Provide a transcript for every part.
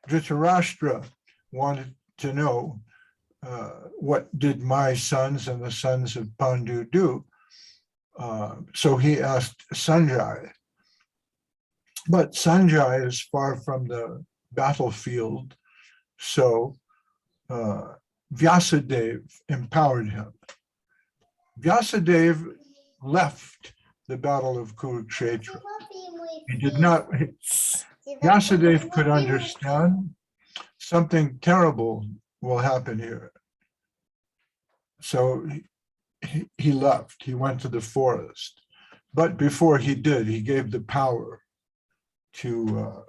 Dhritarashtra wanted to know, what did my sons and the sons of Pandu do? So he asked Sanjay. But Sanjay is far from the battlefield, so Vyasadeva empowered him. Vyasadeva left the battle of Kurukshetra. He did not, Vyasadeva could understand something terrible will happen here. So he left, he went to the forest. But before he did, he gave the power to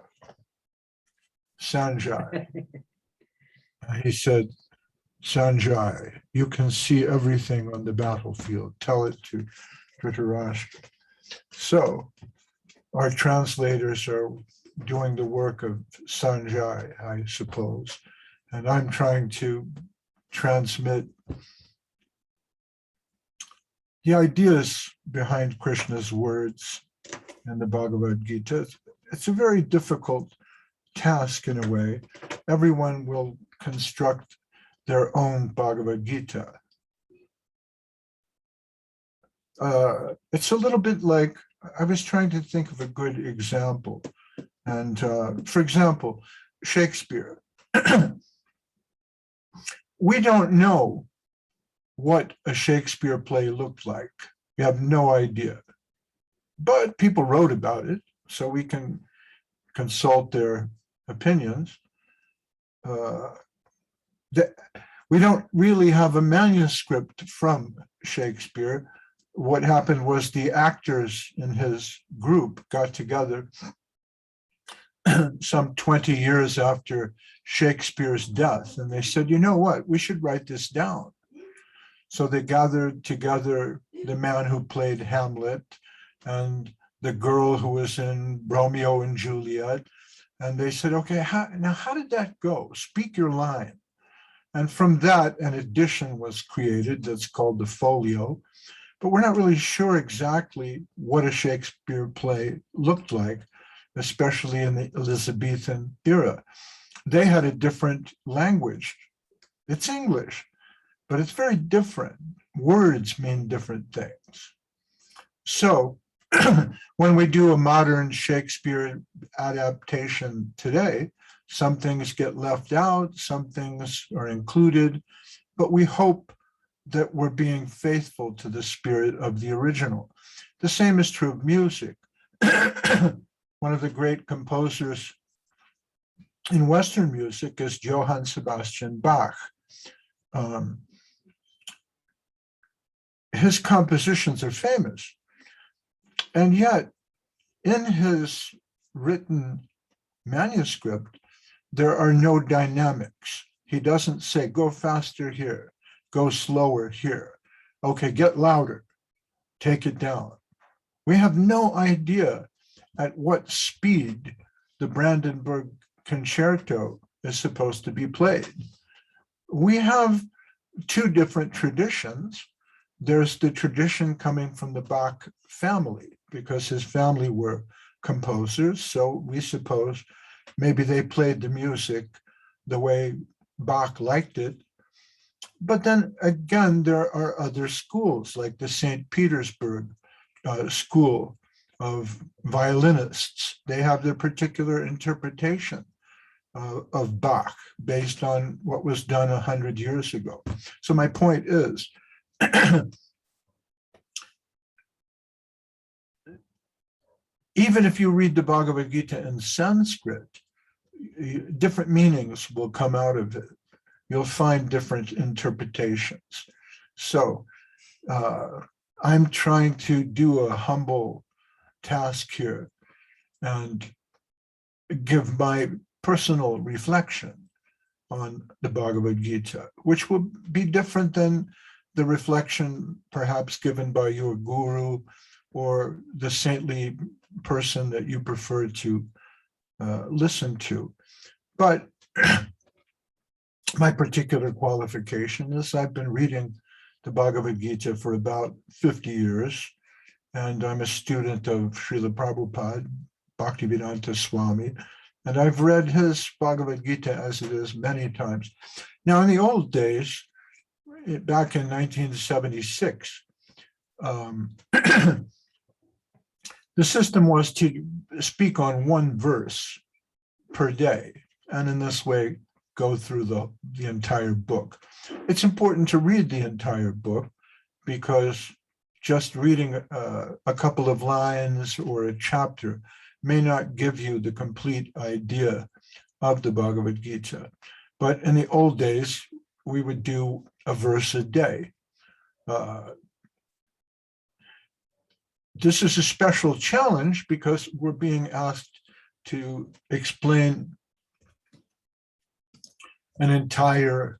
Sanjay. He said, Sanjay, you can see everything on the battlefield. Tell it to Dhritarashtra. So our translators are doing the work of Sanjay, I suppose. And I'm trying to transmit the ideas behind Krishna's words in the Bhagavad Gita. It's a very difficult task in a way. Everyone will construct their own Bhagavad Gita. It's a little bit like, I was trying to think of a good example. And for example, Shakespeare. We don't know what a Shakespeare play looked like. We have no idea. But people wrote about it, so we can consult their opinions. We don't really have a manuscript from Shakespeare. What happened was the actors in his group got together some 20 years after Shakespeare's death, and they said, you know what, we should write this down. So they gathered together the man who played Hamlet and the girl who was in Romeo and Juliet, and they said, okay, now how did that go? Speak your line. And from that, an edition was created that's called the folio, but we're not really sure exactly what a Shakespeare play looked like, especially in the Elizabethan era. They had a different language. It's English, but it's very different. Words mean different things. So when we do a modern Shakespeare adaptation today, some things get left out, some things are included, but we hope that we're being faithful to the spirit of the original. The same is true of music. One of the great composers in Western music is Johann Sebastian Bach. His compositions are famous, and yet in his written manuscript, there are no dynamics. He doesn't say, go faster here, go slower here. Okay, get louder, take it down. We have no idea at what speed the Brandenburg Concerto is supposed to be played. We have two different traditions. There's the tradition coming from the Bach family, because his family were composers, so we suppose maybe they played the music the way Bach liked it. But then again, there are other schools, like the St. Petersburg school of violinists. They have their particular interpretation of Bach based on what was done 100 years ago. So my point is, even if you read the Bhagavad Gita in Sanskrit, different meanings will come out of it. You'll find different interpretations. So I'm trying to do a humble task here and give my personal reflection on the Bhagavad Gita, which will be different than the reflection perhaps given by your guru or the saintly person that you prefer to listen to. But my particular qualification is I've been reading the Bhagavad Gita for about 50 years, and I'm a student of Srila Prabhupada, Bhaktivedanta Swami, And I've read his Bhagavad Gita as it is many times. Now, in the old days, back in 1976, the system was to speak on one verse per day, and in this way, go through the entire book. It's important to read the entire book because just reading a couple of lines or a chapter may not give you the complete idea of the Bhagavad Gita. But in the old days, we would do a verse a day. This is a special challenge because we're being asked to explain an entire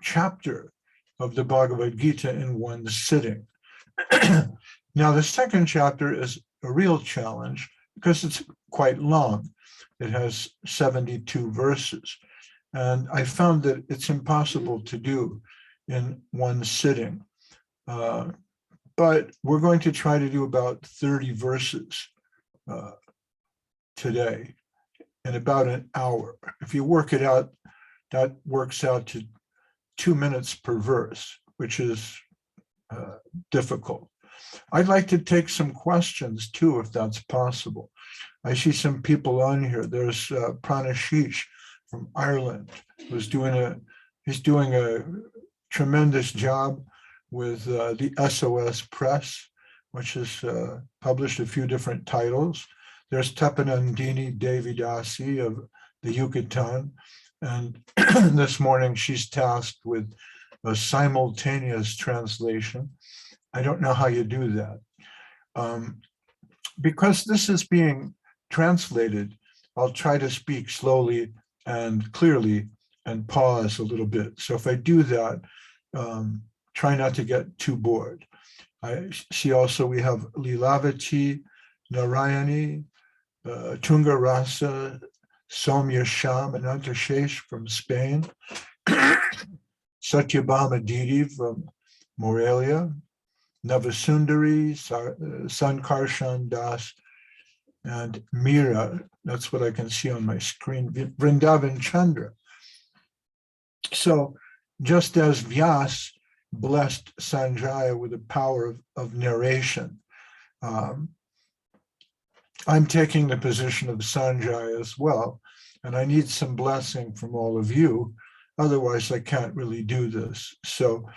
chapter of the Bhagavad Gita in one sitting. Now, the second chapter is a real challenge because it's quite long. It has 72 verses. And I found that it's impossible to do in one sitting. But we're going to try to do about 30 verses today in about an hour. If you work it out, that works out to 2 minutes per verse, which is difficult. I'd like to take some questions too, if that's possible. I see some people on here. There's Pranashish from Ireland, who's doing a tremendous job with the SOS Press, which has published a few different titles. There's Tapanandini Devidasi of the Yucatan, and this morning she's tasked with a simultaneous translation. I don't know how you do that. Because this is being translated, I'll try to speak slowly and clearly and pause a little bit. So if I do that, try not to get too bored. I see also we have Lilavati, Narayani, Tunga Rasa, Soumya Sham, and Antashesh from Spain, Satyabhama Didi from Morelia, Navasundari, Sankarshan Das, and Meera. That's what I can see on my screen, Vrindavan Chandra. So just as Vyas blessed Sanjaya with the power of narration, I'm taking the position of Sanjaya as well, and I need some blessing from all of you. Otherwise, I can't really do this. So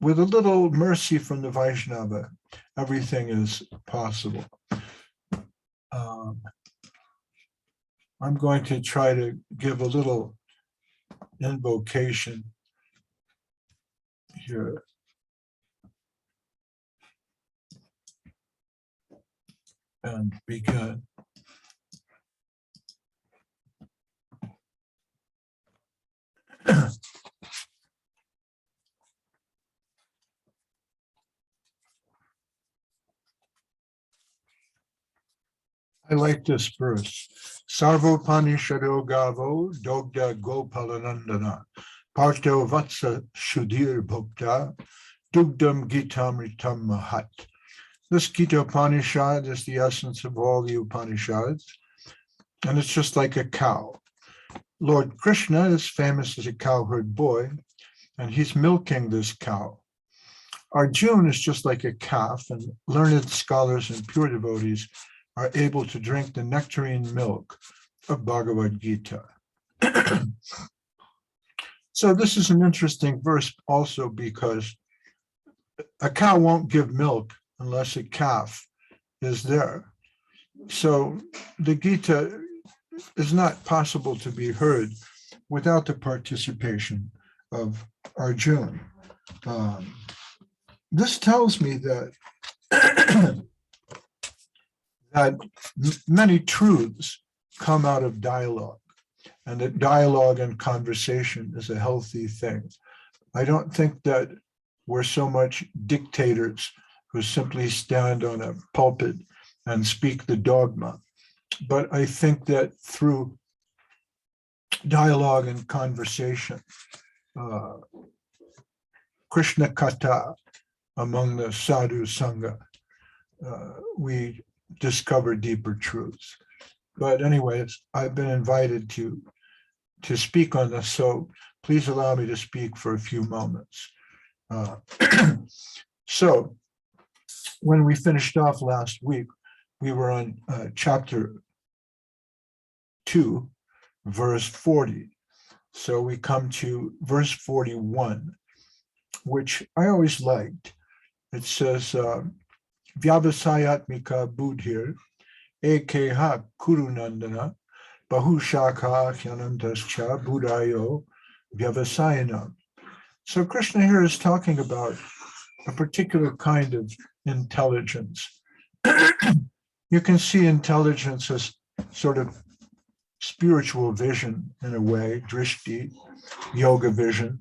with a little mercy from the Vaishnava, everything is possible. I'm going to try to give a little invocation here. And begin. I like this verse. Sarva Panishado Gavo Dogda Gopalanandana Parto Vatsa Shudir Bhukta Dugdam Gitamritam Mahat. This Gita Upanishad is the essence of all the Upanishads, and it's just like a cow. Lord Krishna is famous as a cowherd boy, and he's milking this cow. Arjuna is just like a calf, and learned scholars and pure devotees are able to drink the nectarine milk of Bhagavad Gita. So this is an interesting verse also because a cow won't give milk unless a calf is there. So the Gita is not possible to be heard without the participation of Arjuna. This tells me that that many truths come out of dialogue, and that dialogue and conversation is a healthy thing. I don't think that we're so much dictators who simply stand on a pulpit and speak the dogma, but I think that through dialogue and conversation, Krishna Katha among the sadhu sangha, we discover deeper truths. But anyways, I've been invited to speak on this, so please allow me to speak for a few moments. Uh, so when we finished off last week, we were on chapter 2, verse 40. So we come to verse 41, which I always liked. It says, Vyavasayatmika buddhir ekeha kurunandana bahushaka hyanantascha buddhayo vyavasayanam. So Krishna here is talking about a particular kind of intelligence. You can see intelligence as sort of spiritual vision in a way, drishti, yoga vision.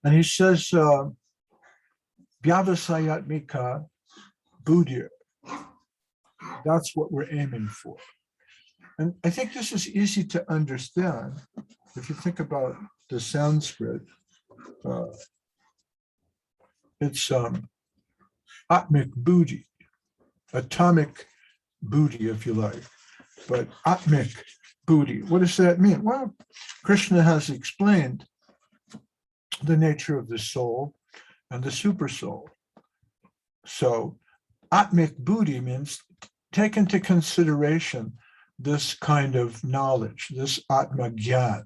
And he says, Vyavasayatmika buddhir. That's what we're aiming for. And I think this is easy to understand if you think about the Sanskrit. It's atmic buddhi, atomic buddhi, if you like, but atmic buddhi. What does that mean? Well, Krishna has explained the nature of the soul and the super soul. So atmic buddhi means take into consideration this kind of knowledge, this atma gyan.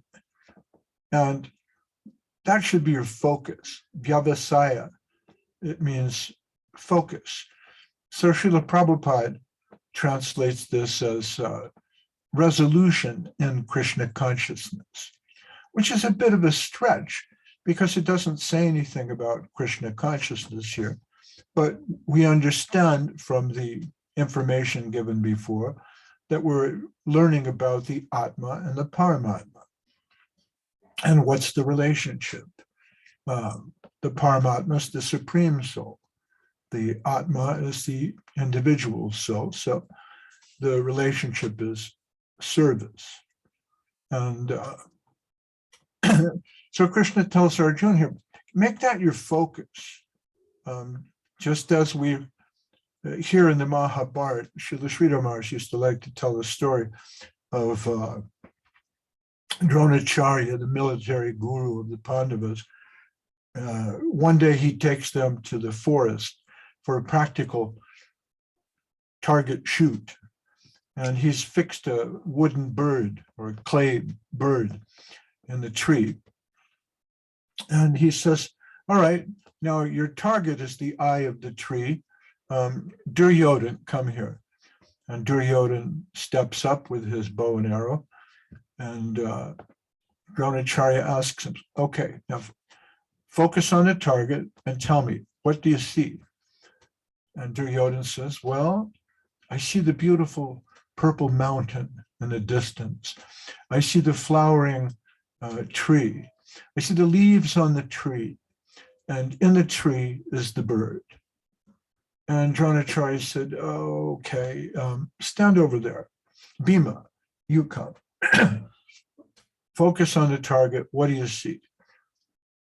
And that should be your focus. Vyavasaya, it means focus. So Srila Prabhupada translates this as resolution in Krishna consciousness, which is a bit of a stretch because it doesn't say anything about Krishna consciousness here. But we understand from the information given before that we're learning about the Atma and the Paramatma. And what's the relationship? The Paramatma is the supreme soul. The Atma is the individual soul. So the relationship is service. And so Krishna tells Arjuna here, make that your focus. Just as we here in the Mahabharata, Srila Sridhar Maharaj used to like to tell the story of Dronacharya, the military guru of the Pandavas. One day he takes them to the forest for a practical target shoot. And he's fixed a wooden bird or a clay bird in the tree. And he says, all right, now your target is the eye of the tree. Duryodhan, come here. And Duryodhan steps up with his bow and arrow. And Dronacharya asks him, okay, now focus on the target and tell me, what do you see? And Duryodhan says, well, I see the beautiful purple mountain in the distance. I see the flowering tree. I see the leaves on the tree. And in the tree is the bird. And Dronacharya said, oh, okay, stand over there. Bhima, you come. Focus on the target. What do you see?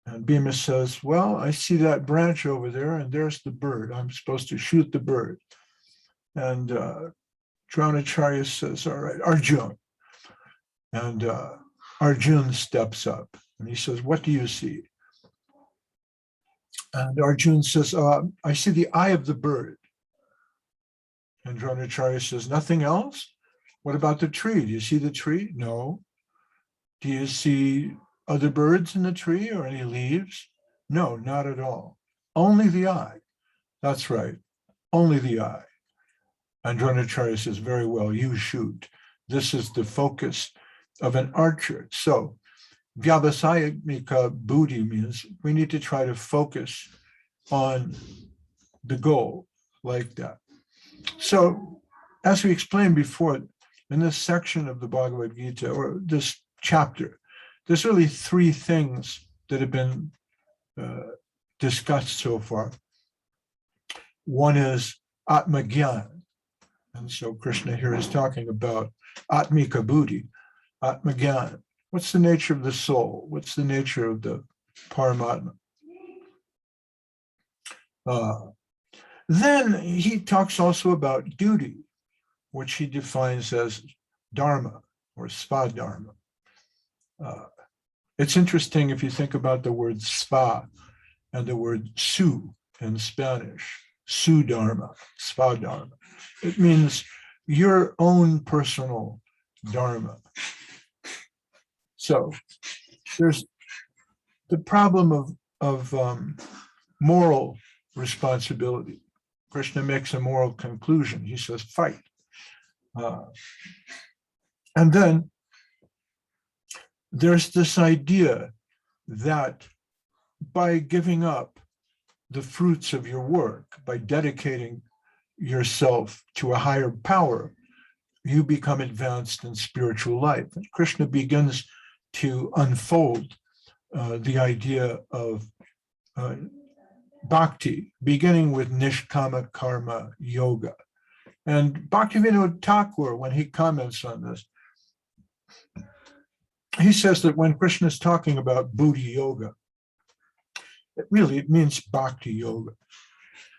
And Bhima says, well, I see that branch over there, and there's the bird. I'm supposed to shoot the bird. And Dronacharya says, all right, Arjuna. And Arjuna steps up, and he says, what do you see? And Arjuna says, I see the eye of the bird. And Dronacharya says, nothing else? What about the tree? Do you see the tree? No. Do you see other birds in the tree or any leaves? No, not at all. Only the eye. That's right. Only the eye. And Dronacharya says, very well, you shoot. This is the focus of an archer. So Vyavasayamika buddhi means we need to try to focus on the goal like that. So as we explained before, in this section of the Bhagavad Gita, or this chapter, there's really three things that have been discussed so far. One is Atma Gyan. And so Krishna here is talking about Atmika Buddhi, Atma Gyan. What's the nature of the soul? What's the nature of the Paramatma? Then he talks also about duty. which he defines as Dharma or Svadharma. It's interesting if you think about the word sva and the word su in Spanish, su dharma, svadharma. It means your own personal dharma. So there's the problem of moral responsibility. Krishna makes a moral conclusion. He says, fight. And then there's this idea that by giving up the fruits of your work, by dedicating yourself to a higher power, you become advanced in spiritual life. And Krishna begins to unfold the idea of bhakti, beginning with nishkama karma yoga. And Bhaktivinoda Thakur, when he comments on this, he says that when Krishna is talking about Buddhi yoga, it means bhakti yoga.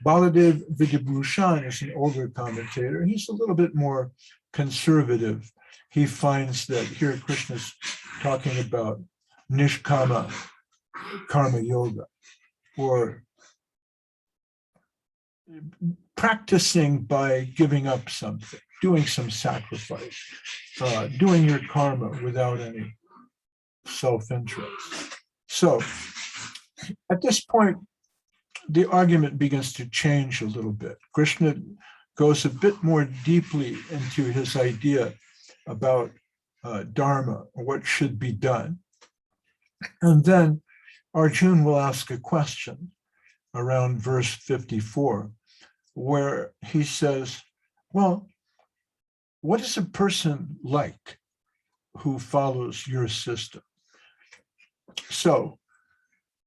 Baladev Vidyabhushan is an older commentator. He's a little bit more conservative. He finds that here Krishna's talking about nishkama karma yoga, or practicing by giving up something, doing some sacrifice, doing your karma without any self-interest. So at this point, the argument begins to change a little bit. Krishna goes a bit more deeply into his idea about Dharma, what should be done. And then Arjuna will ask a question around verse 54, where he says, well, what is a person like who follows your system? So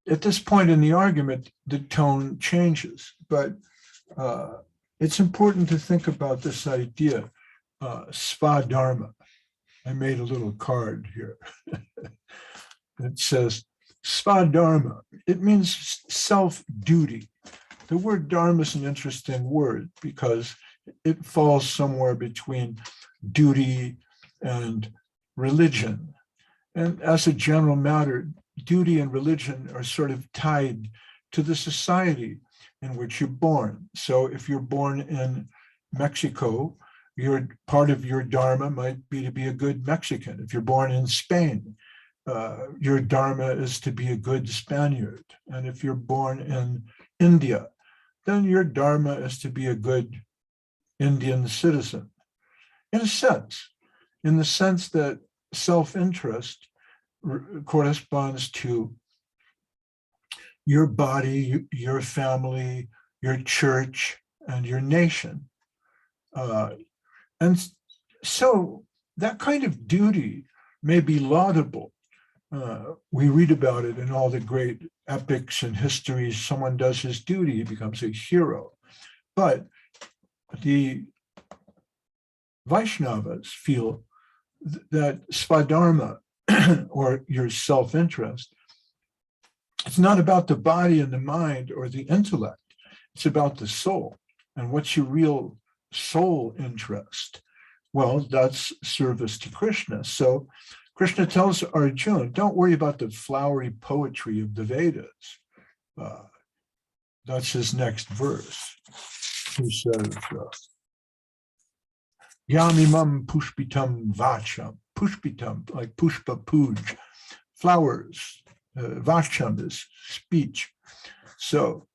at this point in the argument, the tone changes, but it's important to think about this idea, Svadharma. I made a little card here. It says, Svadharma. It means self-duty. The word dharma is an interesting word because it falls somewhere between duty and religion. And as a general matter, duty and religion are sort of tied to the society in which you're born. So if you're born in Mexico, part of your dharma might be to be a good Mexican. If you're born in Spain, your dharma is to be a good Spaniard. And if you're born in India, then your dharma is to be a good Indian citizen. In the sense that self-interest corresponds to your body, your family, your church, and your nation. And so that kind of duty may be laudable. We read about it in all the great epics and histories. Someone does his duty, he becomes a hero. But the Vaishnavas feel that Svadharma, or your self-interest, it's not about the body and the mind or the intellect. It's about the soul. And what's your real soul interest? Well, that's service to Krishna. So Krishna tells Arjuna, don't worry about the flowery poetry of the Vedas. That's his next verse. He says, Yamimam pushpitam vacham. Pushpitam, like pushpa puj, flowers. Vacham is speech. So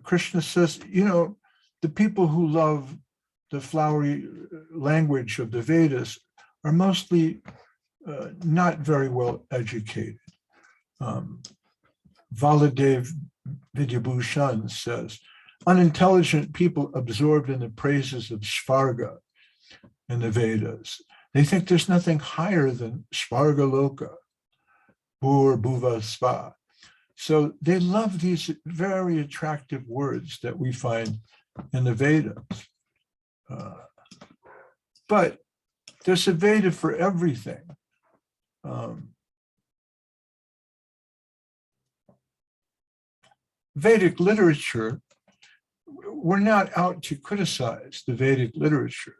Krishna says, the people who love the flowery language of the Vedas are mostly not very well educated. Baladev Vidyabhushan says, unintelligent people absorbed in the praises of Svarga in the Vedas. They think there's nothing higher than Svarga Loka, Bhur Bhuva Sva. So they love these very attractive words that we find in the Vedas. But there's a Veda for everything. Vedic literature, we're not out to criticize the Vedic literature.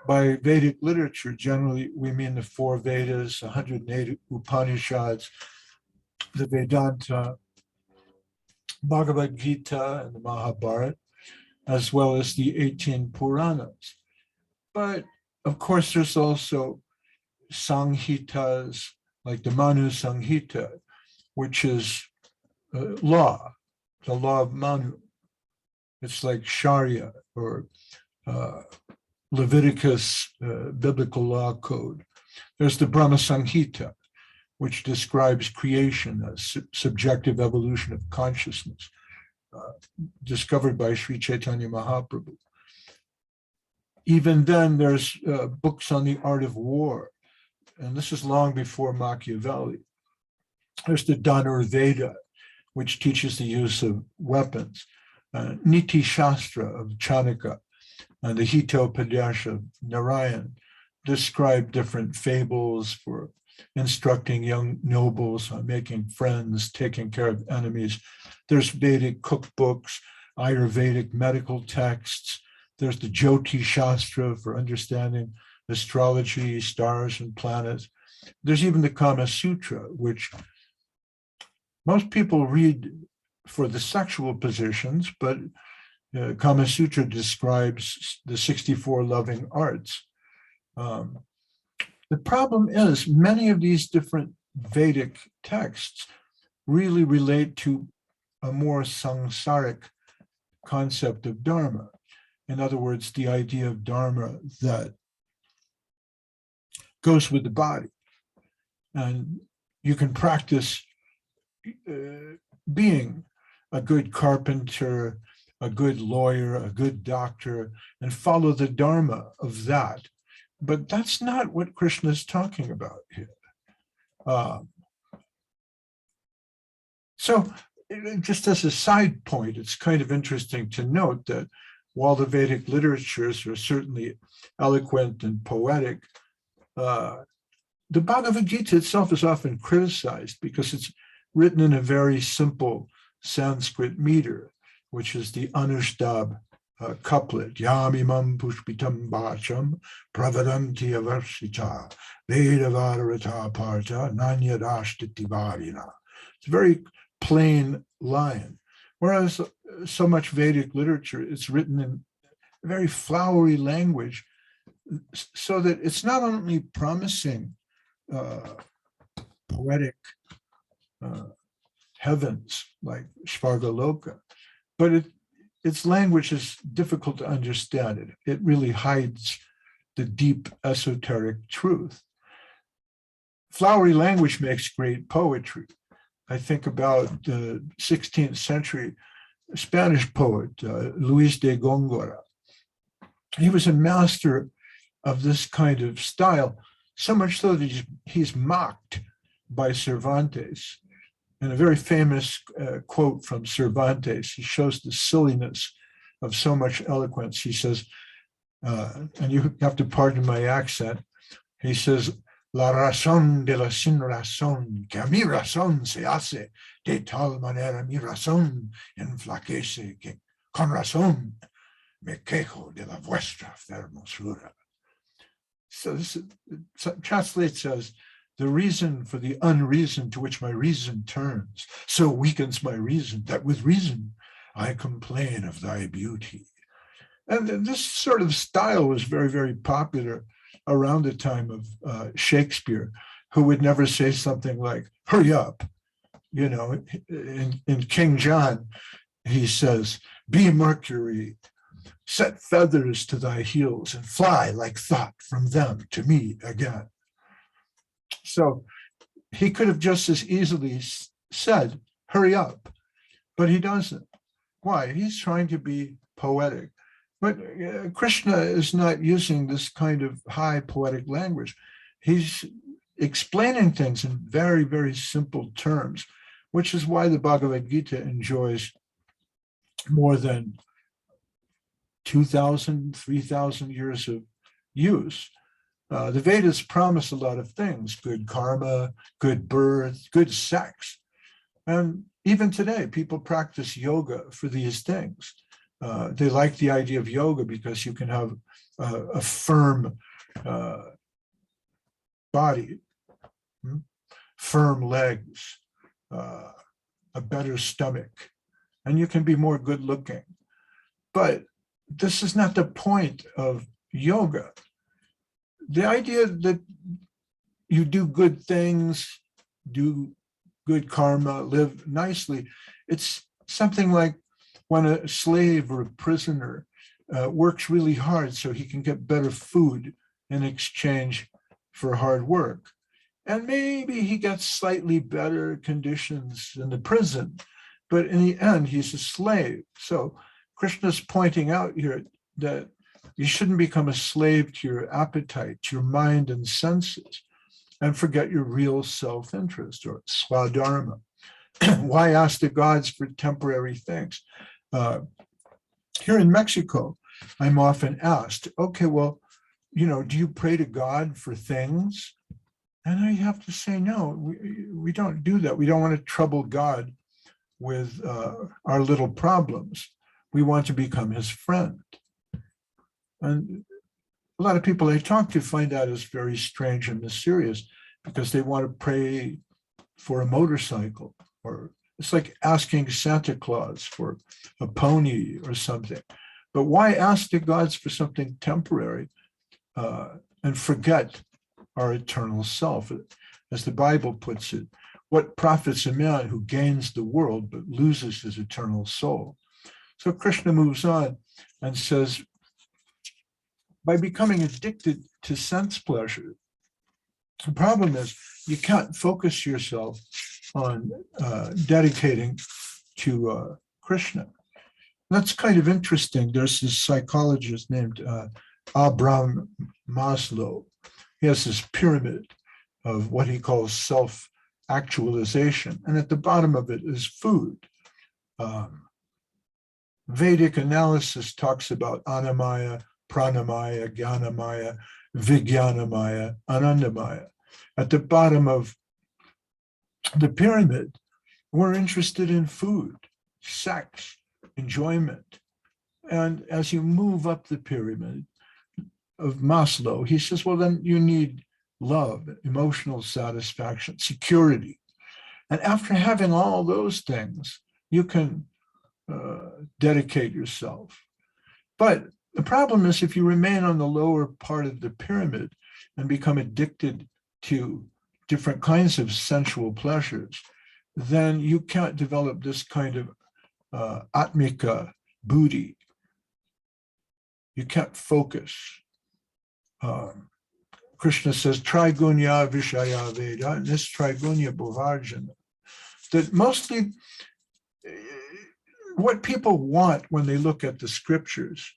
By Vedic literature, generally, we mean the four Vedas, 108 Upanishads, the Vedanta, Bhagavad Gita, and the Mahabharata, as well as the 18 Puranas. But of course, there's also Samhitas, like the Manu Samhita, which is law, the law of Manu. It's like Sharia or Leviticus biblical law code. There's the Brahma Samhita, which describes creation as subjective evolution of consciousness, discovered by Sri Chaitanya Mahaprabhu. Even then, there's books on the art of war, and this is long before Machiavelli. There's the Dhanurveda, which teaches the use of weapons, Niti Shastra of Chanaka, and the Hitopadesh of Narayan describe different fables for instructing young nobles on making friends, taking care of enemies. There's Vedic cookbooks, Ayurvedic medical texts. There's the Jyoti Shastra for understanding astrology, stars, and planets. There's even the Kama Sutra, which most people read for the sexual positions, but Kama Sutra describes the 64 loving arts. The problem is many of these different Vedic texts really relate to a more samsaric concept of Dharma. In other words, the idea of Dharma that goes with the body. And you can practice being a good carpenter, a good lawyer, a good doctor, and follow the Dharma of that. But that's not what Krishna is talking about here. So just as a side point, it's kind of interesting to note that while the Vedic literatures are certainly eloquent and poetic, the Bhagavad Gita itself is often criticized because it's written in a very simple Sanskrit meter, which is the Anushtab couplet, Yamimam pushpitam bacham pravadanti avarshita vedavarata parta nanyadashtiti varina. It's a very plain line. Whereas so much Vedic literature, it's written in a very flowery language, so that it's not only promising poetic heavens like Svargaloka, but its language is difficult to understand. It really hides the deep esoteric truth. Flowery language makes great poetry. I think about the 16th century Spanish poet, Luis de Góngora. He was a master of this kind of style, so much so that he's mocked by Cervantes. In a very famous quote from Cervantes, he shows the silliness of so much eloquence. He says, and you have to pardon my accent, he says, La razón de la sin razón, que a mi razón se hace, de tal manera mi razón enflaquece, que con razón me quejo de la vuestra fermosura. So this translates as, the reason for the unreason to which my reason turns, so weakens my reason, that with reason I complain of thy beauty. And this sort of style was very, very popular around the time of Shakespeare, who would never say something like, hurry up. You know, in King John, he says, be Mercury, set feathers to thy heels and fly like thought from them to me again. So he could have just as easily said, hurry up, but he doesn't. Why? He's trying to be poetic. But Krishna is not using this kind of high poetic language. He's explaining things in very, very simple terms, which is why the Bhagavad Gita enjoys more than 2,000, 3,000 years of use. The Vedas promise a lot of things, good karma, good birth, good sex. And even today, people practice yoga for these things. They like the idea of yoga because you can have a firm body, firm legs, a better stomach, and you can be more good looking. But this is not the point of yoga. The idea that you do good things, do good karma, live nicely, it's something like when a slave or a prisoner works really hard so he can get better food in exchange for hard work. And maybe he gets slightly better conditions in the prison, but in the end, he's a slave. So Krishna's pointing out here that you shouldn't become a slave to your appetite, to your mind and senses, and forget your real self-interest or swadharma. Why ask the gods for temporary things? Here in Mexico, I'm often asked, okay, well, do you pray to God for things? And I have to say, no, we don't do that. We don't want to trouble God with our little problems. We want to become his friend. And a lot of people I talk to find that as very strange and mysterious because they want to pray for a motorcycle, or it's like asking Santa Claus for a pony or something. But why ask the gods for something temporary and forget our eternal self? As the Bible puts it, what profits a man who gains the world but loses his eternal soul? So Krishna moves on and says, by becoming addicted to sense pleasure, the problem is you can't focus yourself on dedicating to Krishna. That's kind of interesting. There's this psychologist named Abraham Maslow. He has this pyramid of what he calls self-actualization, and at the bottom of it is food. Vedic analysis talks about Annamaya, Pranamaya, Jnanamaya, Vijnanamaya, Anandamaya. At the bottom of the pyramid, we're interested in food, sex, enjoyment. And as you move up the pyramid of Maslow, he says, well, then you need love, emotional satisfaction, security. And after having all those things, you can dedicate yourself. But the problem is if you remain on the lower part of the pyramid and become addicted to different kinds of sensual pleasures, then you can't develop this kind of atmika buddhi. You can't focus. Krishna says, Trigunya Vishaya Veda, and this Trigunya Bhavarjana, that mostly what people want when they look at the scriptures,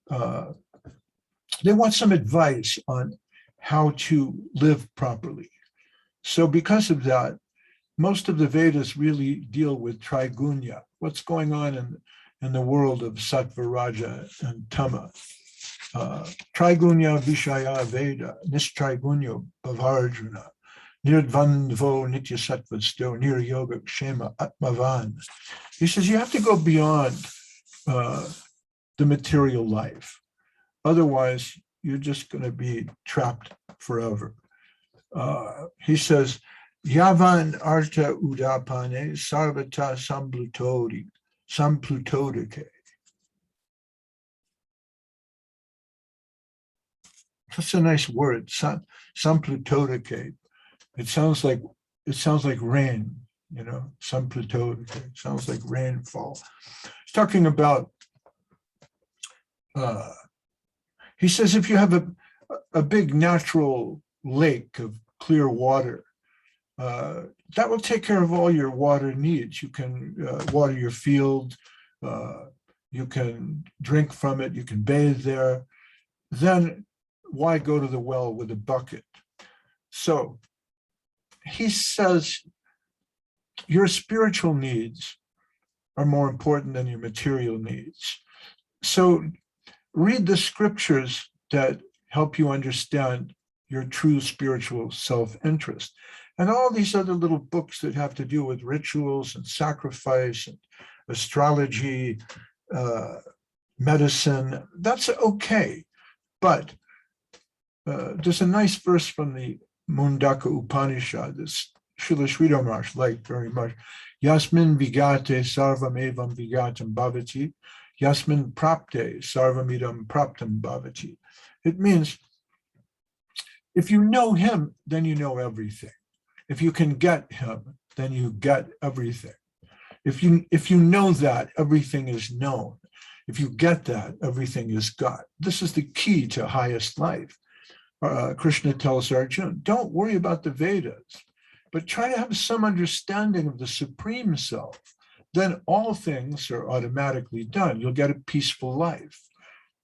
they want some advice on how to live properly. So because of that, most of the Vedas really deal with Trigunya, what's going on in the world of Sattva, Raja, and Tama. Trigunya Vishaya Veda, Nistrigunya Bhavarjuna, Nirdvandvo Nitya Sattvasto, Nir Yoga Kshema Atmavan. He says you have to go beyond the material life. Otherwise, you're just going to be trapped forever. He says, Yavan Arta Udapane Sarvata Samplutodike. That's a nice word, Samplutodike. It sounds like rain, Samplutodike. It sounds like rainfall. He's talking about, he says if you have a big natural lake of clear water, that will take care of all your water needs. You can water your field, you can drink from it, you can bathe there. Then why go to the well with a bucket? So he says your spiritual needs are more important than your material needs. So read the scriptures that help you understand your true spiritual self-interest. And all these other little books that have to do with rituals and sacrifice and astrology, medicine, that's okay. But there's a nice verse from the Mundaka Upanishad, this Srila Sridhar Maharaj liked very much. Yasmin vigate sarvam evam vigatam bhavati, yasmin prapte sarvamidam praptam bhavati. It means if you know him, then you know everything. If you can get him, then you get everything. If you know that, everything is known. If you get that, everything is got. This is the key to highest life. Krishna tells Arjuna, don't worry about the Vedas, but try to have some understanding of the Supreme Self. Then all things are automatically done. You'll get a peaceful life.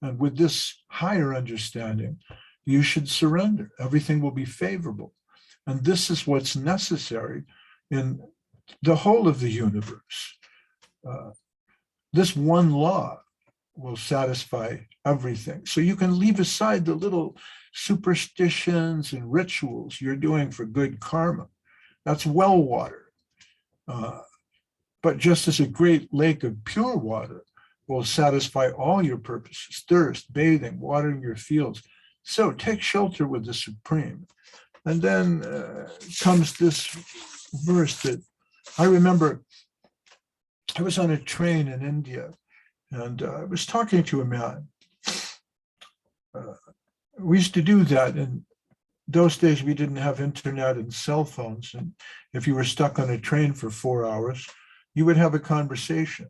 And with this higher understanding, you should surrender. Everything will be favorable. And this is what's necessary in the whole of the universe. This one law will satisfy everything. So you can leave aside the little superstitions and rituals you're doing for good karma. That's well water. But just as a great lake of pure water will satisfy all your purposes, thirst, bathing, watering your fields. So take shelter with the Supreme. And then comes this verse that I remember. I was on a train in India, and I was talking to a man. We used to do that. In those days, we didn't have internet and cell phones. And if you were stuck on a train for 4 hours, you would have a conversation.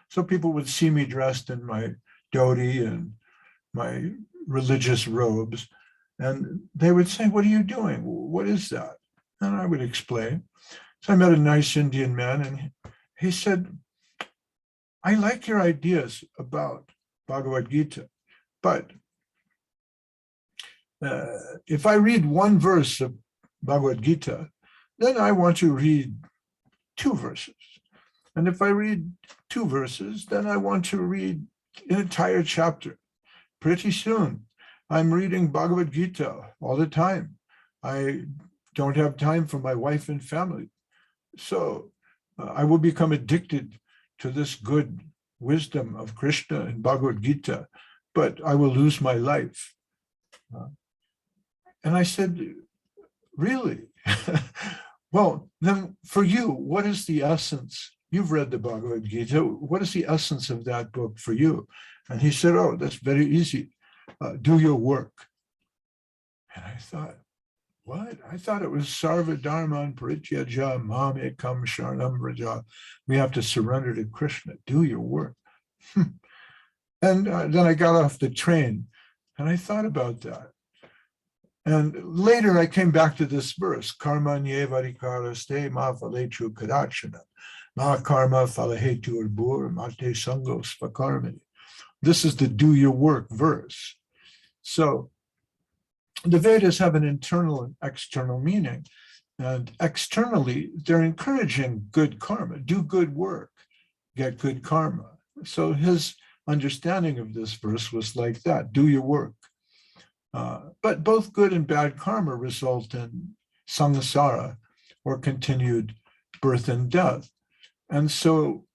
So people would see me dressed in my dhoti and my religious robes. And they would say, what are you doing? What is that? And I would explain. So I met a nice Indian man, and he said, I like your ideas about Bhagavad Gita, but if I read one verse of Bhagavad Gita, then I want to read 2 verses. And if I read 2 verses, then I want to read an entire chapter. Pretty soon, I'm reading Bhagavad Gita all the time. I don't have time for my wife and family. So I will become addicted to this good wisdom of Krishna and Bhagavad Gita, but I will lose my life. And I said, really? Well, then for you, what is the essence? You've read the Bhagavad Gita. What is the essence of that book for you? And he said, oh, that's very easy. Do your work. And I thought, what? I thought it was Sarva Dharma and Parityaja Mam Ekam Sharanam Vraja. We have to surrender to Krishna. Do your work. And then I got off the train and I thought about that. And later I came back to this verse, Karma Nyevarikaraste Ma Phalechu Kadachana, Ma Karma Phalahetu Urbur Mate Sangos Vakarmani. This is the do your work verse. So the Vedas have an internal and external meaning. And externally, they're encouraging good karma, do good work, get good karma. So his understanding of this verse was like that, do your work. But both good and bad karma result in samsara, or continued birth and death. And so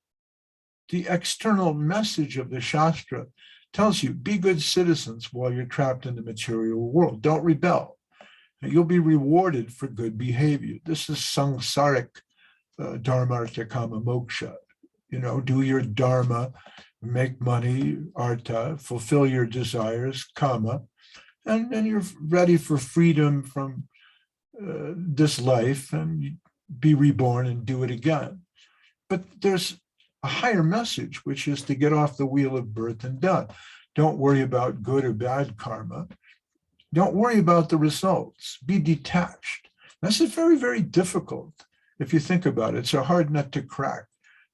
the external message of the Shastra tells you, be good citizens while you're trapped in the material world. Don't rebel. You'll be rewarded for good behavior. This is samsaric dharmartha kama moksha. You know, do your dharma, make money, artha, fulfill your desires, kama, and then you're ready for freedom from this life and be reborn and do it again. But there's a higher message, which is to get off the wheel of birth and death. Don't worry about good or bad karma. Don't worry about the results. Be detached. This is very, very difficult if you think about it. It's a hard nut to crack,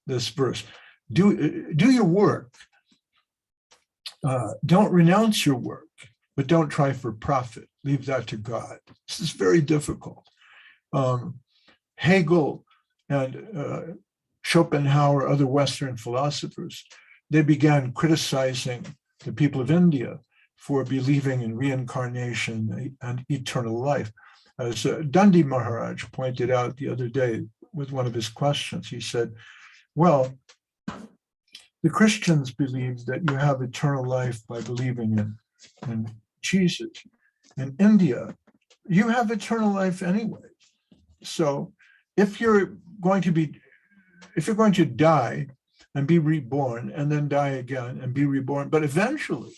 this verse. Do your work. Don't renounce your work, but don't try for profit. Leave that to God. This is very difficult. Hegel and Schopenhauer, other Western philosophers, they began criticizing the people of India for believing in reincarnation and eternal life. As Dandi Maharaj pointed out the other day with one of his questions, he said, well, the The Christians believe that you have eternal life by believing in Jesus. In India, you have eternal life anyway. So if you're going to die and be reborn and then die again and be reborn, but eventually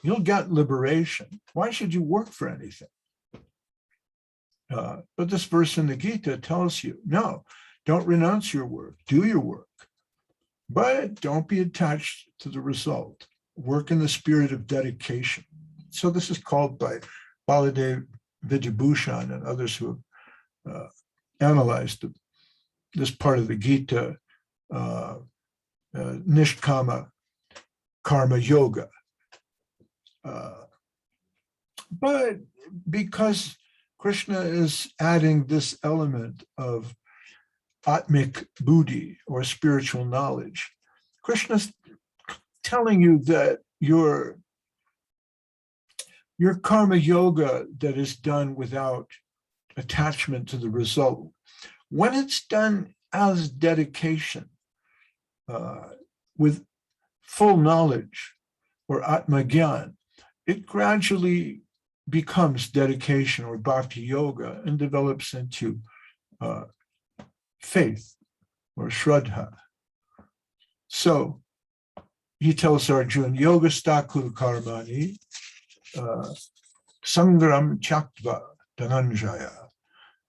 you'll get liberation. Why should you work for anything? But this verse in the Gita tells you, no, don't renounce your work, do your work, but don't be attached to the result. Work in the spirit of dedication. So this is called by Baladev Vidyabhushan and others who have analyzed this part of the Gita, Nishkama Karma Yoga. But because Krishna is adding this element of Atmik Buddhi or spiritual knowledge, Krishna's telling you that your karma yoga that is done without attachment to the result, when it's done as dedication, with full knowledge or Atmagyan, it gradually becomes dedication or bhakti yoga and develops into faith or shraddha. So he tells Arjuna, yoga stakul karmani sangram chaktva dhananjaya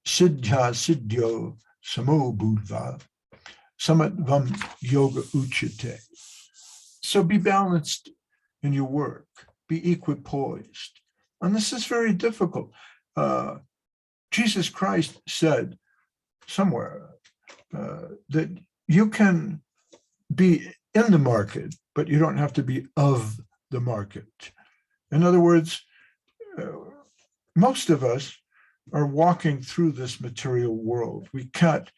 siddhya siddhyo samo budva samatvam yoga uchite. So be balanced in your work, be equipoised. And this is very difficult. Jesus Christ said somewhere that you can be in the market, but you don't have to be of the market. In other words, most of us are walking through this material world. We can't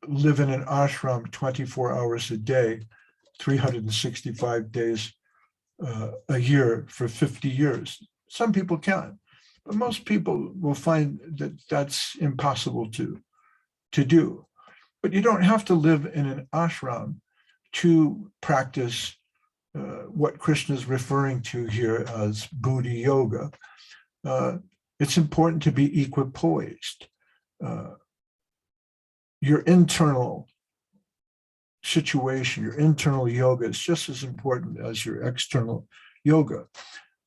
live in an ashram 24 hours a day, 365 days a year for 50 years. Some people can, but most people will find that that's impossible to do. But you don't have to live in an ashram to practice what Krishna is referring to here as Buddhi Yoga. It's important to be equipoised. Your internal situation, your internal yoga is just as important as your external yoga.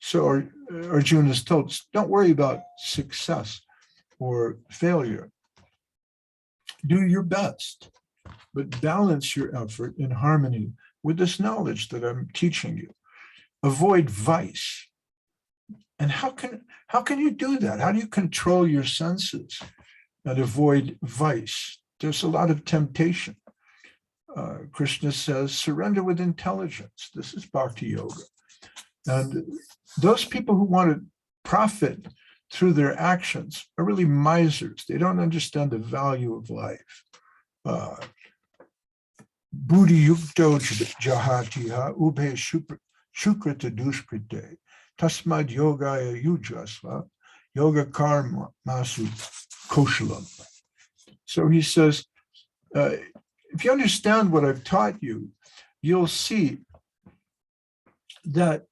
So Arjuna is told, don't worry about success or failure. Do your best, but balance your effort in harmony with this knowledge that I'm teaching you. Avoid vice. And how can you do that? How do you control your senses and avoid vice? There's a lot of temptation. Krishna says, surrender with intelligence. This is bhakti yoga. And those people who want to profit through their actions are really misers. They don't understand the value of life. Buddhi yukto jahatiha ubhe shukrita dushkrite tasmad yogaya yujasva yoga karma masu koshalam. So he says, if you understand what I've taught you, you'll see that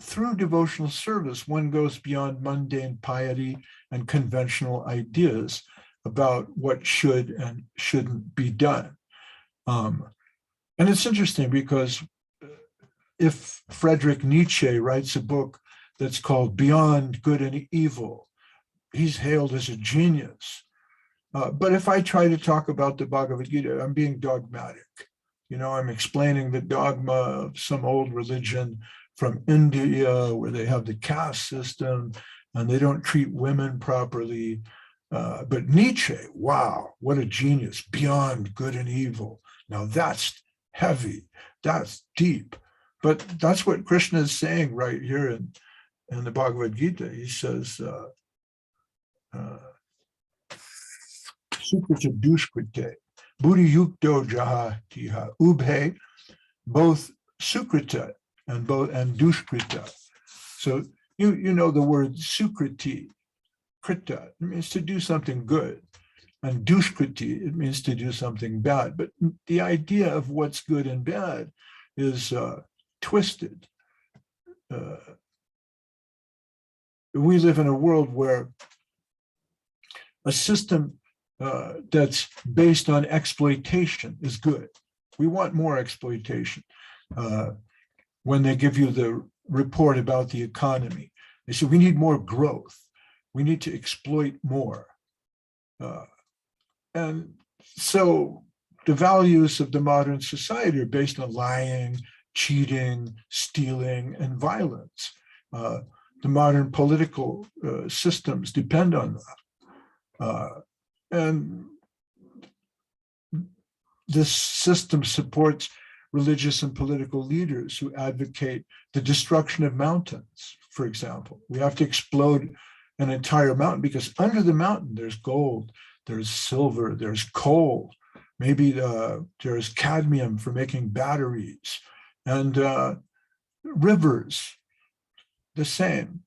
through devotional service, one goes beyond mundane piety and conventional ideas about what should and shouldn't be done. And it's interesting because if Friedrich Nietzsche writes a book that's called Beyond Good and Evil, he's hailed as a genius. But if I try to talk about the Bhagavad Gita, I'm being dogmatic. I'm explaining the dogma of some old religion from India where they have the caste system and they don't treat women properly. But Nietzsche, wow, what a genius, beyond good and evil. Now that's heavy, that's deep. But that's what Krishna is saying right here in the Bhagavad Gita. He says, Sukrita dushkrite, buddhi yukto jahatiha, ubhe, both sukrita and dushkrita. So you know the word sukriti, krita, it means to do something good. And dushkriti, it means to do something bad. But the idea of what's good and bad is twisted. We live in a world where a system that's based on exploitation is good. We want more exploitation. When they give you the report about the economy, they say we need more growth. We need to exploit more. And so the values of the modern society are based on lying, cheating, stealing, and violence. The modern political systems depend on that. And this system supports religious and political leaders who advocate the destruction of mountains, for example. We have to explode an entire mountain because under the mountain there's gold, there's silver, there's coal, maybe there's cadmium for making batteries, and rivers, the same.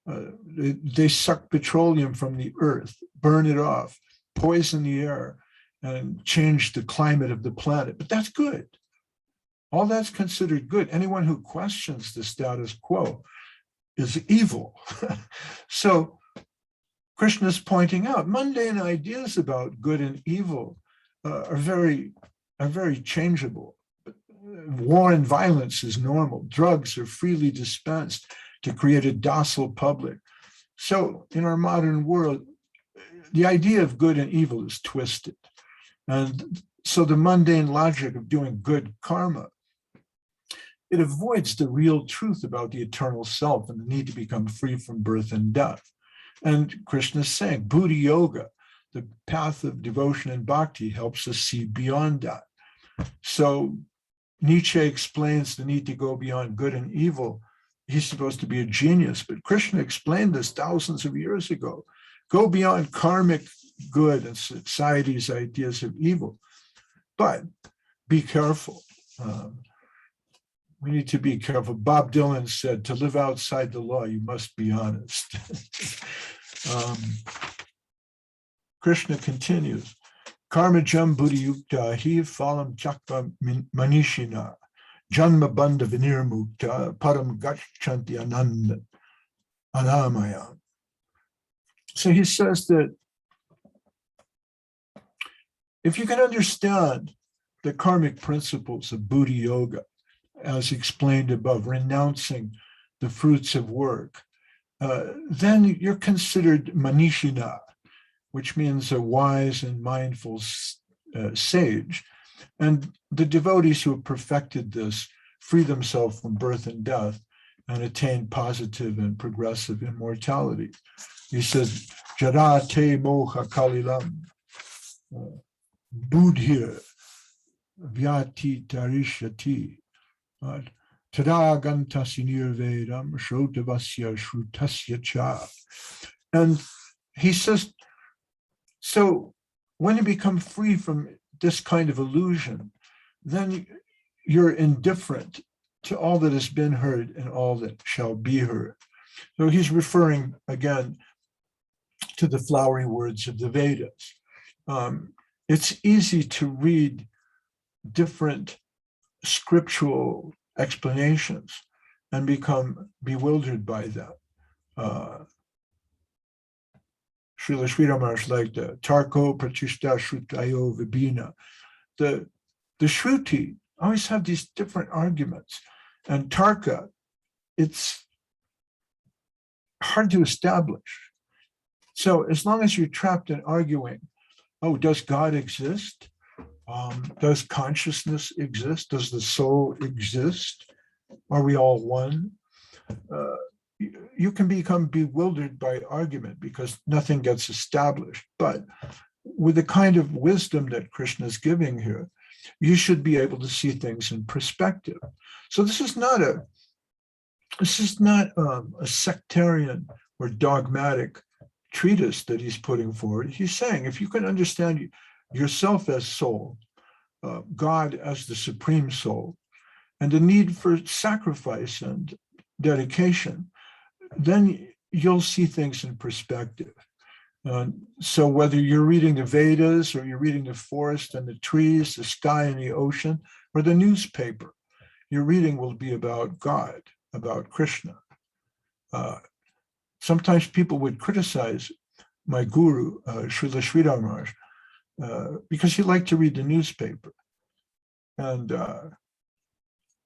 They suck petroleum from the earth, burn it off, poison the air, and change the climate of the planet. But that's good. All that's considered good. Anyone who questions the status quo is evil. So Krishna's pointing out mundane ideas about good and evil are very changeable. War and violence is normal. Drugs are freely dispensed to create a docile public. So in our modern world, the idea of good and evil is twisted. And so the mundane logic of doing good karma, it avoids the real truth about the eternal self and the need to become free from birth and death. And Krishna is saying, Buddha Yoga, the path of devotion and bhakti, helps us see beyond that. So Nietzsche explains the need to go beyond good and evil. He's supposed to be a genius, but Krishna explained this thousands of years ago. Go beyond karmic good and society's ideas of evil. But be careful. We need to be careful. Bob Dylan said, to live outside the law, you must be honest. Krishna continues, Karma jam buddhi yukta hi phalam chakva manishina janma bandha vinirmukta param gachanti anamaya. So he says that if you can understand the karmic principles of Buddha Yoga, as explained above, renouncing the fruits of work, then you're considered manishina, which means a wise and mindful sage. And the devotees who have perfected this free themselves from birth and death and attain positive and progressive immortality. He says, Jara te moha kalilam, buddhir vyati tarishati, tada gantasi nirvedam shrotavasya shrutasya cha. And he says, so when you become free from this kind of illusion, then you're indifferent to all that has been heard and all that shall be heard. So he's referring again to the flowery words of the Vedas. It's easy to read different scriptural explanations and become bewildered by them. Srila Sri Rama's like the Tarko Pratishta Shrutayo Vibhina. The Shruti always have these different arguments. And Tarka, it's hard to establish. So as long as you're trapped in arguing, oh, does God exist? Does consciousness exist? Does the soul exist? Are we all one? You can become bewildered by argument because nothing gets established. But with the kind of wisdom that Krishna is giving here, you should be able to see things in perspective. So this is not a sectarian or dogmatic treatise that he's putting forward. He's saying if you can understand yourself as soul, God as the supreme soul, and the need for sacrifice and dedication, then you'll see things in perspective. So whether you're reading the Vedas or you're reading the forest and the trees, the sky and the ocean, or the newspaper, your reading will be about God, about Krishna. Sometimes people would criticize my guru, Srila Sridhar Maharaj, because he liked to read the newspaper. And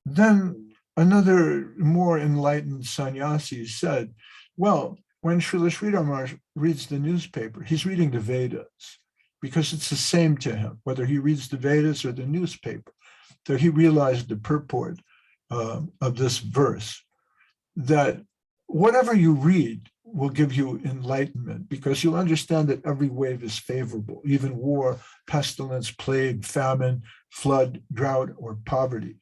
then another more enlightened sannyasi said, well, when Srila Sridhar Maharaj reads the newspaper, he's reading the Vedas, because it's the same to him, whether he reads the Vedas or the newspaper. So he realized the purport of this verse, that whatever you read will give you enlightenment, because you'll understand that every wave is favorable, even war, pestilence, plague, famine, flood, drought, or poverty.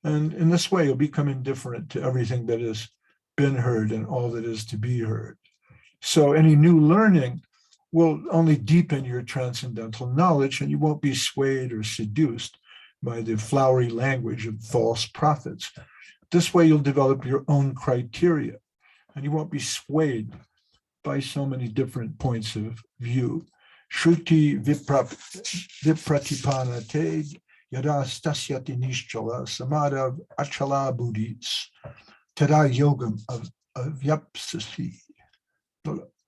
And in this way, you'll become indifferent to everything that has been heard and all that is to be heard. So any new learning will only deepen your transcendental knowledge, and you won't be swayed or seduced by the flowery language of false prophets. This way, you'll develop your own criteria, and you won't be swayed by so many different points of view. Shruti vipratipanate yada stasyati nishchala samadav achala buddhis tada yogam of avyapsasi.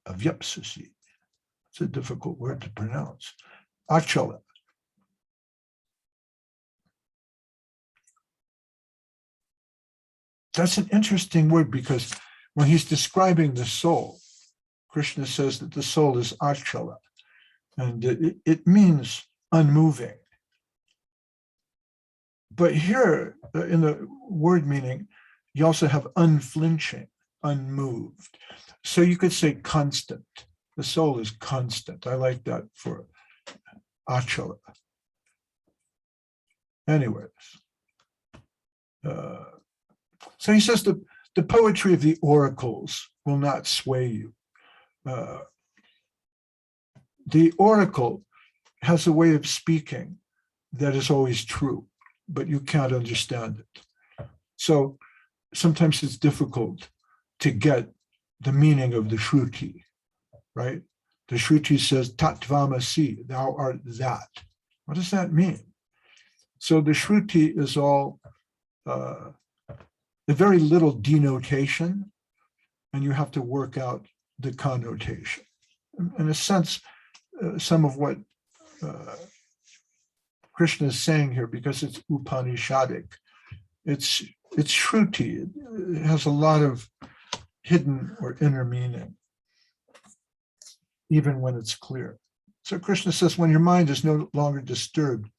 Avyapsasi. It's a difficult word to pronounce. Achala. That's an interesting word, because when he's describing the soul, Krishna says that the soul is achala, and it means unmoving. But here, in the word meaning, you also have unflinching, unmoved. So you could say constant. The soul is constant. I like that for achala. Anyways. So he says that the poetry of the oracles will not sway you. The oracle has a way of speaking that is always true, but you can't understand it. So sometimes it's difficult to get the meaning of the Shruti, right? The Shruti says, Tatvamasi, thou art that. What does that mean? So the Shruti is all a very little denotation, and you have to work out the connotation. In a sense, some of what Krishna is saying here, because it's Upanishadic, it's Shruti. It has a lot of hidden or inner meaning, even when it's clear. So Krishna says, when your mind is no longer disturbed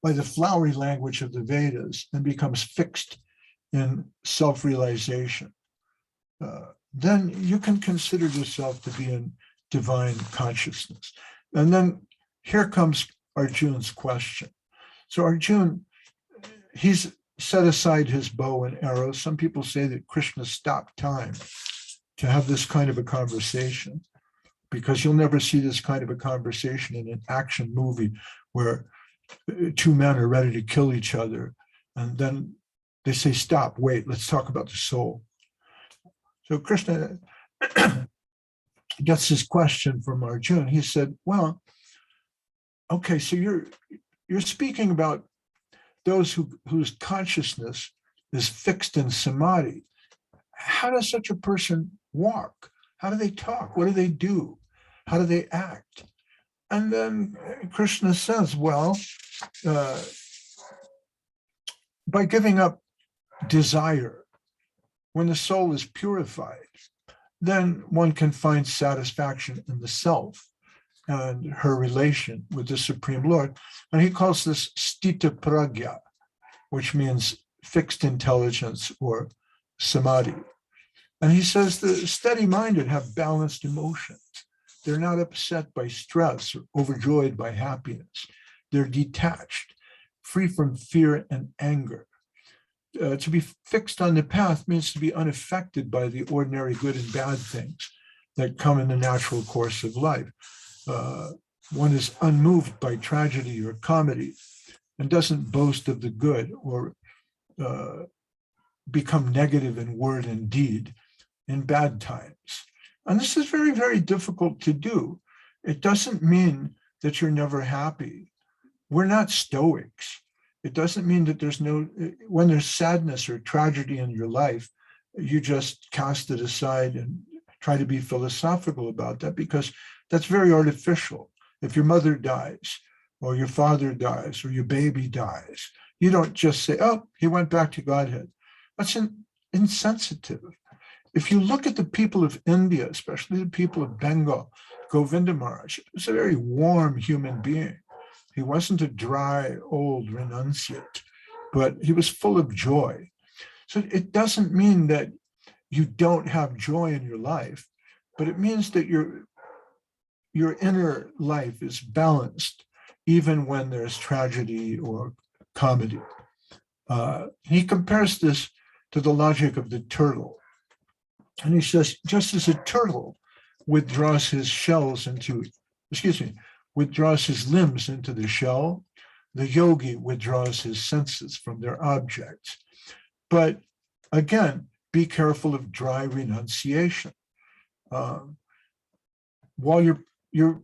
by the flowery language of the Vedas and becomes fixed in self-realization, then you can consider yourself to be in divine consciousness. And then here comes Arjuna's question. So Arjuna, he's set aside his bow and arrows. Some people say that Krishna stopped time to have this kind of a conversation, because you'll never see this kind of a conversation in an action movie where two men are ready to kill each other, and then they say, stop, wait, let's talk about the soul. So Krishna gets this question from Arjuna. He said, well, okay, so you're speaking about those whose consciousness is fixed in samadhi. How does such a person walk? How do they talk? What do they do? How do they act? And then Krishna says, well, by giving up desire, when the soul is purified, then one can find satisfaction in the self and her relation with the Supreme Lord. And he calls this sthita pragya, which means fixed intelligence or samadhi. And he says the steady-minded have balanced emotions. They're not upset by stress or overjoyed by happiness. They're detached, free from fear and anger. To be fixed on the path means to be unaffected by the ordinary good and bad things that come in the natural course of life. One is unmoved by tragedy or comedy and doesn't boast of the good or become negative in word and deed in bad times. And this is very, very difficult to do. It doesn't mean that you're never happy. We're not Stoics. It doesn't mean that there's no, when there's sadness or tragedy in your life, you just cast it aside and try to be philosophical about that, because that's very artificial. If your mother dies, or your father dies, or your baby dies, you don't just say, oh, he went back to Godhead. That's insensitive. If you look at the people of India, especially the people of Bengal, Govinda Maharaj was a very warm human being. He wasn't a dry, old renunciate, but he was full of joy. So it doesn't mean that you don't have joy in your life, but it means that your inner life is balanced, even when there's tragedy or comedy. He compares this to the logic of the turtle. And he says, just as a turtle withdraws his withdraws his limbs into the shell, the yogi withdraws his senses from their objects. But again, be careful of dry renunciation. While you're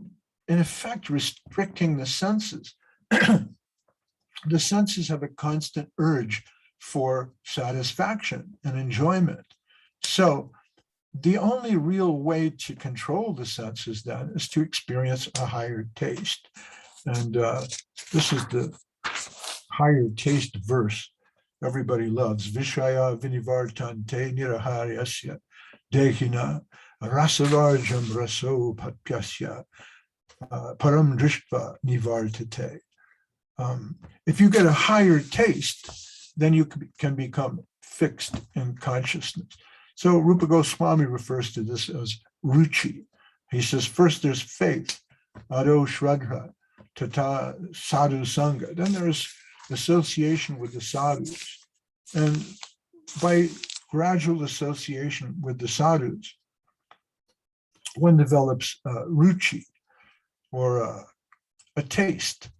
in effect restricting the senses, the senses have a constant urge for satisfaction and enjoyment. So the only real way to control the senses then is to experience a higher taste. And this is the higher taste verse everybody loves. Vishaya vinivartante niraharyasya dehina rasavarjam raso patpyasya param drishva nivartate. If you get a higher taste, then you can become fixed in consciousness. So Rupa Goswami refers to this as ruchi. He says, first there's faith, ado shraddha, tata sadhu sangha. Then there's association with the sadhus. And by gradual association with the sadhus, one develops ruchi, or a taste.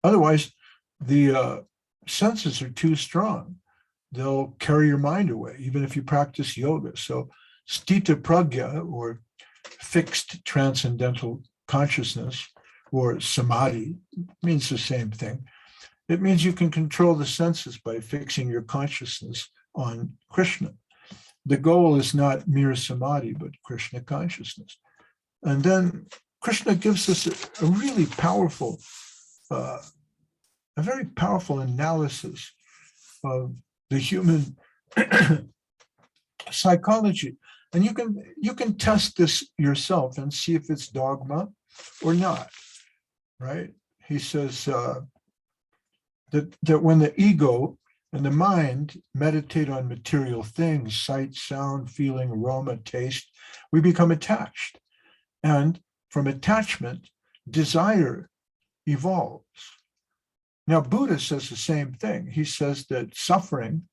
Otherwise, the senses are too strong. They'll carry your mind away, even if you practice yoga. So sthita pragya, or fixed transcendental consciousness, or samadhi, means the same thing. It means you can control the senses by fixing your consciousness on Krishna. The goal is not mere samadhi, but Krishna consciousness. And then Krishna gives us a really powerful, a very powerful analysis of the human psychology. And you can test this yourself and see if it's dogma or not, right? He says that when the ego and the mind meditate on material things, sight, sound, feeling, aroma, taste, we become attached. And from attachment, desire evolves. Now, Buddha says the same thing. He says that suffering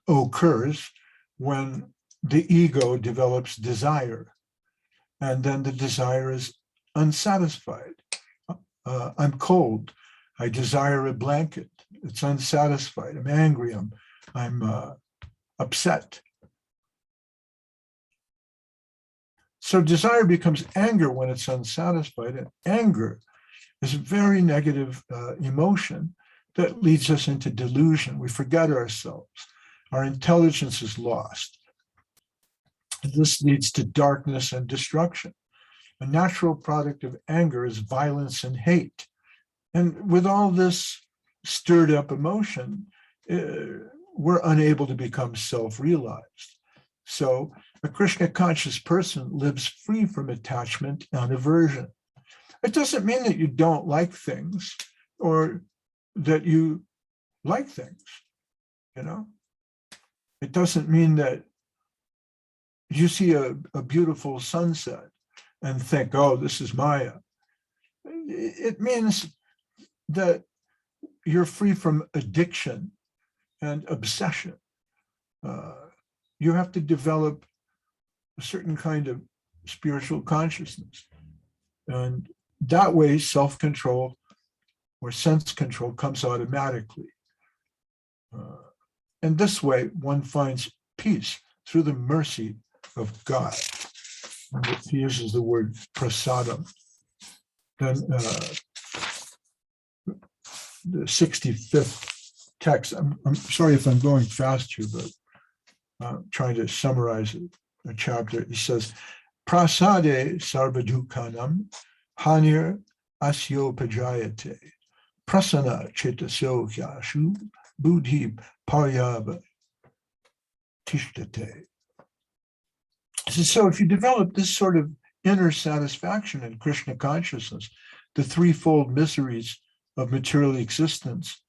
occurs when the ego develops desire, and then the desire is unsatisfied. I'm cold. I desire a blanket. It's unsatisfied. I'm angry. I'm upset. So desire becomes anger when it's unsatisfied, and anger is a very negative emotion that leads us into delusion. We forget ourselves. Our intelligence is lost. This leads to darkness and destruction. A natural product of anger is violence and hate. And with all this stirred up emotion, we're unable to become self-realized. So a Krishna conscious person lives free from attachment and aversion. It doesn't mean that you don't like things or that you like things, you know? It doesn't mean that you see a beautiful sunset and think, oh, this is Maya. It means that you're free from addiction and obsession. You have to develop a certain kind of spiritual consciousness. And that way, self-control or sense control comes automatically. And this way, one finds peace through the mercy of God. And he uses the word prasadam. Then the 65th text. I'm sorry if I'm going fast here, but trying to summarize a chapter. He says, Prasade sarva dukkhanam hanir asyo pajayate prasana chetasyo hyashu buddhi paryava tishtate. So if you develop this sort of inner satisfaction in Krishna consciousness, the threefold miseries of material existence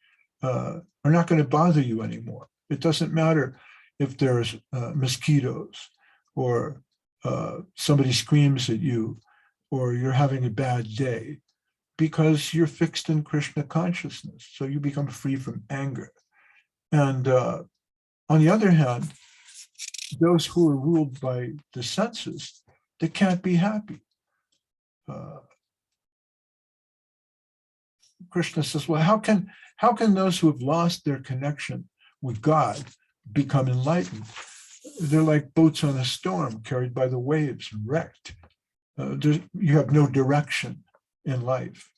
are not going to bother you anymore. It doesn't matter if there's mosquitoes or somebody screams at you or you're having a bad day, because you're fixed in Krishna consciousness. So you become free from anger. And on the other hand, those who are ruled by the senses, they can't be happy. Krishna says, well, how can those who have lost their connection with God become enlightened? They're like boats on a storm, carried by the waves and wrecked. You have no direction in life.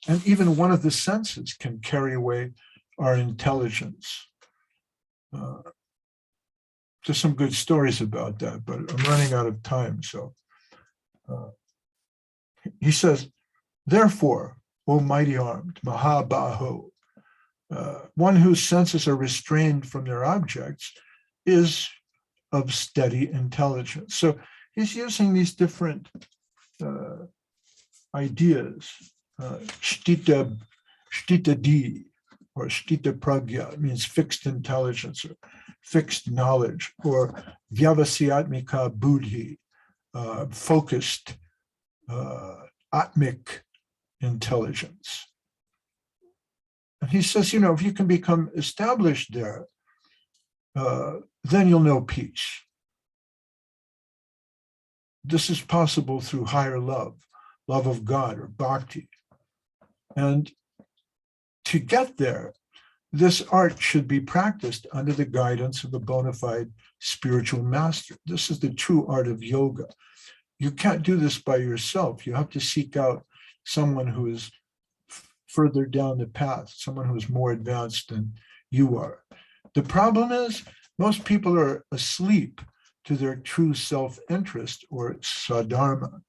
And even one of the senses can carry away our intelligence. There's some good stories about that, but I'm running out of time. So he says, therefore, O mighty armed, Mahabaho, one whose senses are restrained from their objects is of steady intelligence. So he's using these different ideas. Shtita di, or shtita pragya, means fixed intelligence or fixed knowledge, or vyavasyatmika buddhi, focused atmic intelligence. And he says, if you can become established there, then you'll know peace. This is possible through higher love of God or bhakti. And to get there, this art should be practiced under the guidance of a bona fide spiritual master. This is the true art of yoga. You can't do this by yourself. You have to seek out someone who is further down the path, someone who is more advanced than you are. The problem is most people are asleep to their true self-interest, or sadharma.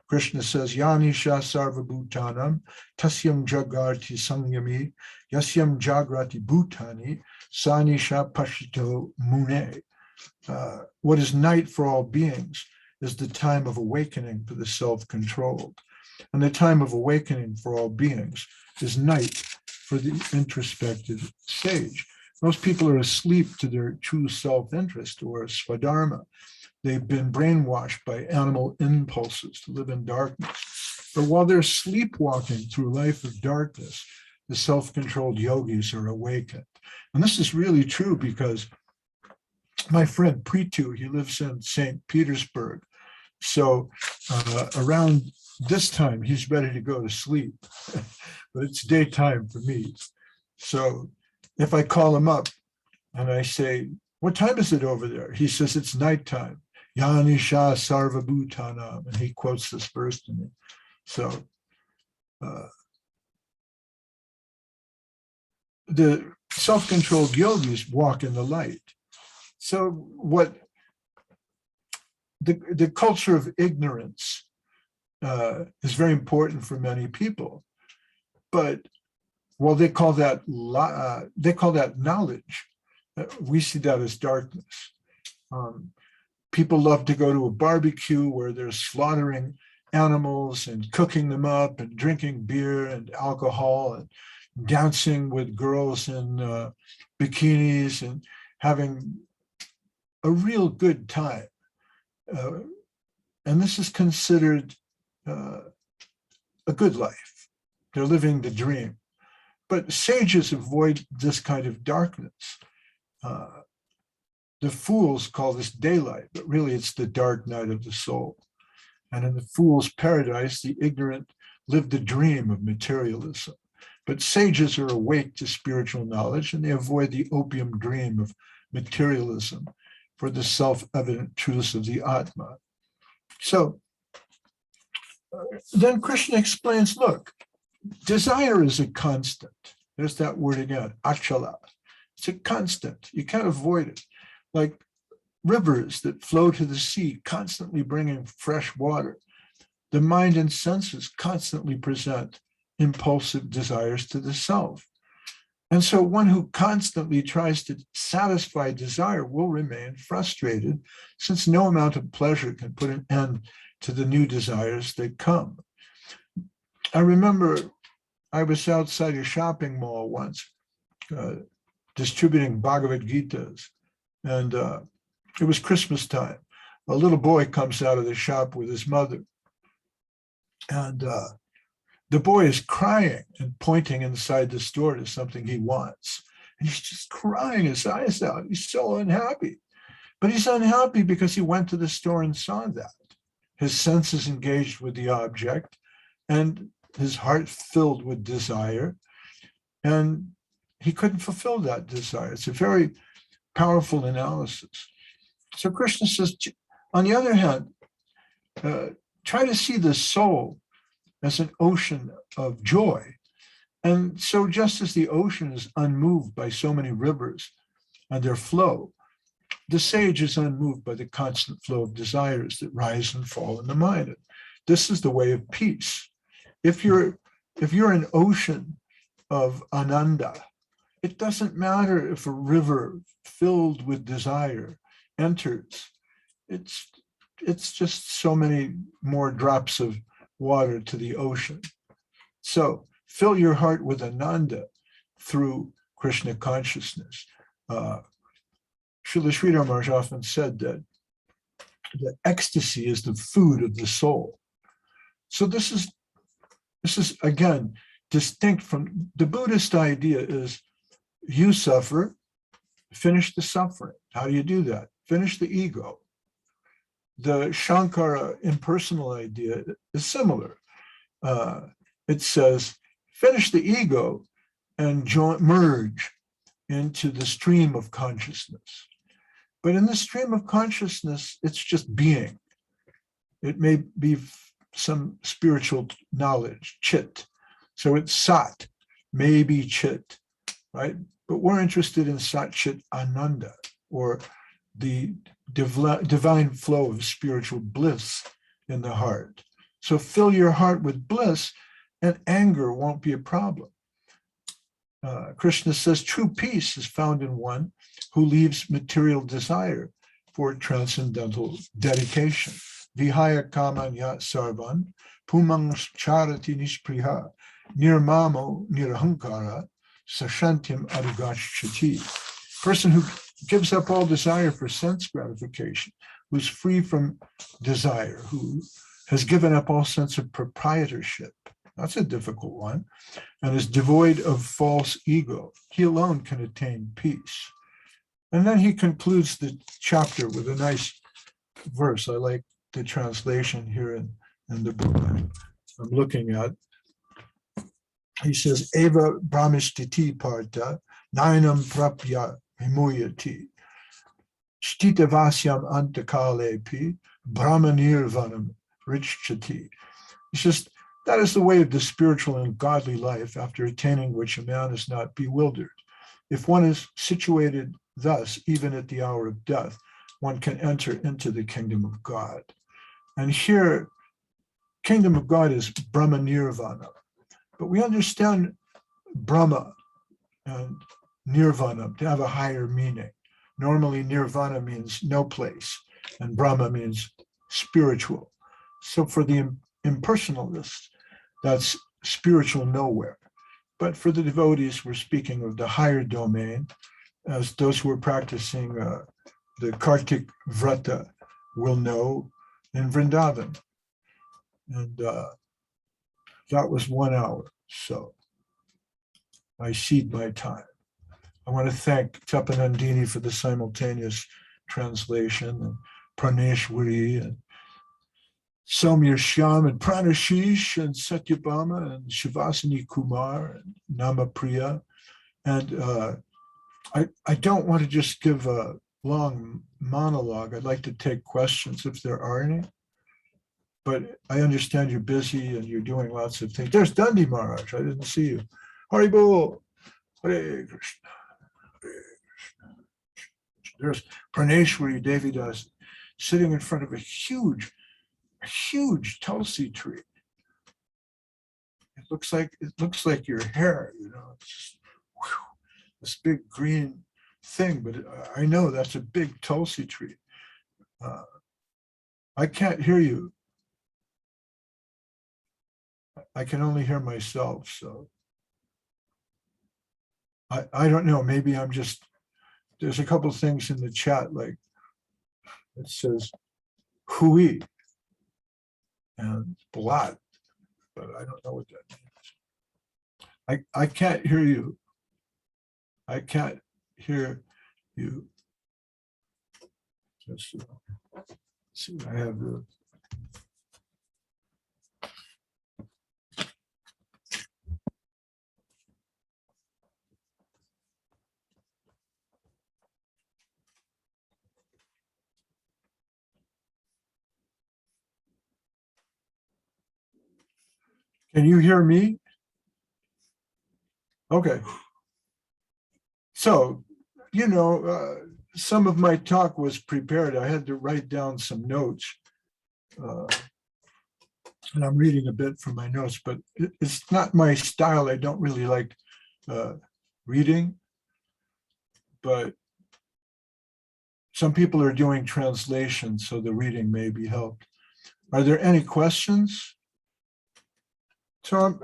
Krishna says, Yanisha sarva bhutanam tasyam jagarti samyami yasyam jagrati bhutani sanisha pashito mune. What is night for all beings is the time of awakening for the self-controlled. And the time of awakening for all beings is night for the introspective sage. Most people are asleep to their true self-interest, or swadharma. They've been brainwashed by animal impulses to live in darkness. But while they're sleepwalking through life of darkness, the self-controlled yogis are awakened. And this is really true because my friend Pritu, he lives in St. Petersburg. So around this time, he's ready to go to sleep. But it's daytime for me. So if I call him up and I say, what time is it over there? He says, it's nighttime. Yanisha sarva bhutanam. And he quotes this verse to me. So the self-controlled yogis walk in the light. So what the culture of ignorance is very important for many people. But while they call that knowledge, we see that as darkness. People love to go to a barbecue where they're slaughtering animals and cooking them up and drinking beer and alcohol and dancing with girls in bikinis and having a real good time. And this is considered a good life. They're living the dream. But sages avoid this kind of darkness. The fools call this daylight, but really it's the dark night of the soul. And in the fool's paradise, the ignorant live the dream of materialism. But sages are awake to spiritual knowledge, and they avoid the opium dream of materialism for the self-evident truths of the Atma. So then Krishna explains, look, Desire is a constant. There's that word again, achala. It's a constant. You can't avoid it. Like rivers that flow to the sea, constantly bringing fresh water. The mind and senses constantly present impulsive desires to the self. And so one who constantly tries to satisfy desire will remain frustrated, since no amount of pleasure can put an end to the new desires that come. I remember I was outside a shopping mall once, distributing Bhagavad Gitas, and it was Christmas time. A little boy comes out of the shop with his mother, and the boy is crying and pointing inside the store to something he wants. And he's just crying his eyes out. He's so unhappy. But he's unhappy because he went to the store and saw that. His senses engaged with the object, and his heart filled with desire. And he couldn't fulfill that desire. It's a very powerful analysis. So Krishna says, on the other hand, try to see the soul as an ocean of joy. And so just as the ocean is unmoved by so many rivers and their flow, the sage is unmoved by the constant flow of desires that rise and fall in the mind. This is the way of peace. If you're an ocean of ananda, it doesn't matter if a river filled with desire enters. It's just so many more drops of water to the ocean. So fill your heart with ananda through Krishna consciousness. Srila Sridhar Maharaj often said that ecstasy is the food of the soul. So this is again distinct from the Buddhist idea. Is you suffer, finish the suffering. How do you do that? Finish the ego. The Shankara impersonal idea is similar. It says, finish the ego and merge into the stream of consciousness. But in the stream of consciousness, it's just being. It may be some spiritual knowledge, chit. So it's sat, maybe chit, right? But we're interested in sat chit ananda, or the divine flow of spiritual bliss in the heart. So fill your heart with bliss, and anger won't be a problem. Krishna says true peace is found in one who leaves material desire for transcendental dedication. Vihaya kamanya sarvan pumang charati nispriha nirmamo nirahankara sashantim adugachati. Person who gives up all desire for sense gratification, who's free from desire, who has given up all sense of proprietorship. That's a difficult one. And is devoid of false ego. He alone can attain peace. And then he concludes the chapter with a nice verse. I like the translation here in the book I'm looking at. He says, Eva brahmishtiti parta, nainam prapya himuyati, shtitavasyam antakalepi, brahmanirvanam richchati. It's just, that is the way of the spiritual and godly life, after attaining which a man is not bewildered. If one is situated thus, even at the hour of death, one can enter into the kingdom of God. And here, kingdom of God is Brahma Nirvana. But we understand Brahma and Nirvana to have a higher meaning. Normally, Nirvana means no place, and Brahma means spiritual. So for the impersonalists, that's spiritual nowhere. But for the devotees, we're speaking of the higher domain, as those who are practicing the Kartik Vrata will know in Vrindavan. And that was 1 hour, so I cede my time. I want to thank Tapanandini for the simultaneous translation, and Praneshwari, and Soumya Shyam, and Pranashish, and Satyabhama, and Shivasani Kumar, and Namapriya. And I don't want to just give a long monologue. I'd like to take questions if there are any. but I understand you're busy and you're doing lots of things. There's Dandi Maharaj. I didn't see you. Haribol. Hare Krishna. Hare Krishna. There's Praneshwari Devidas sitting in front of a huge Tulsi tree. It looks like your hair, it's just, this big green thing, but I know that's a big Tulsi tree. I can't hear you. I can only hear myself, so I don't know, maybe I'm just, there's a couple things in the chat, like it says hui and blat, but I don't know what that means. I can't hear you. I can't hear you. Let's see what I have here. Can you hear me? Okay. So, some of my talk was prepared. I had to write down some notes. And I'm reading a bit from my notes, but it's not my style. I don't really like reading, but some people are doing translations, so the reading may be helped. Are there any questions? So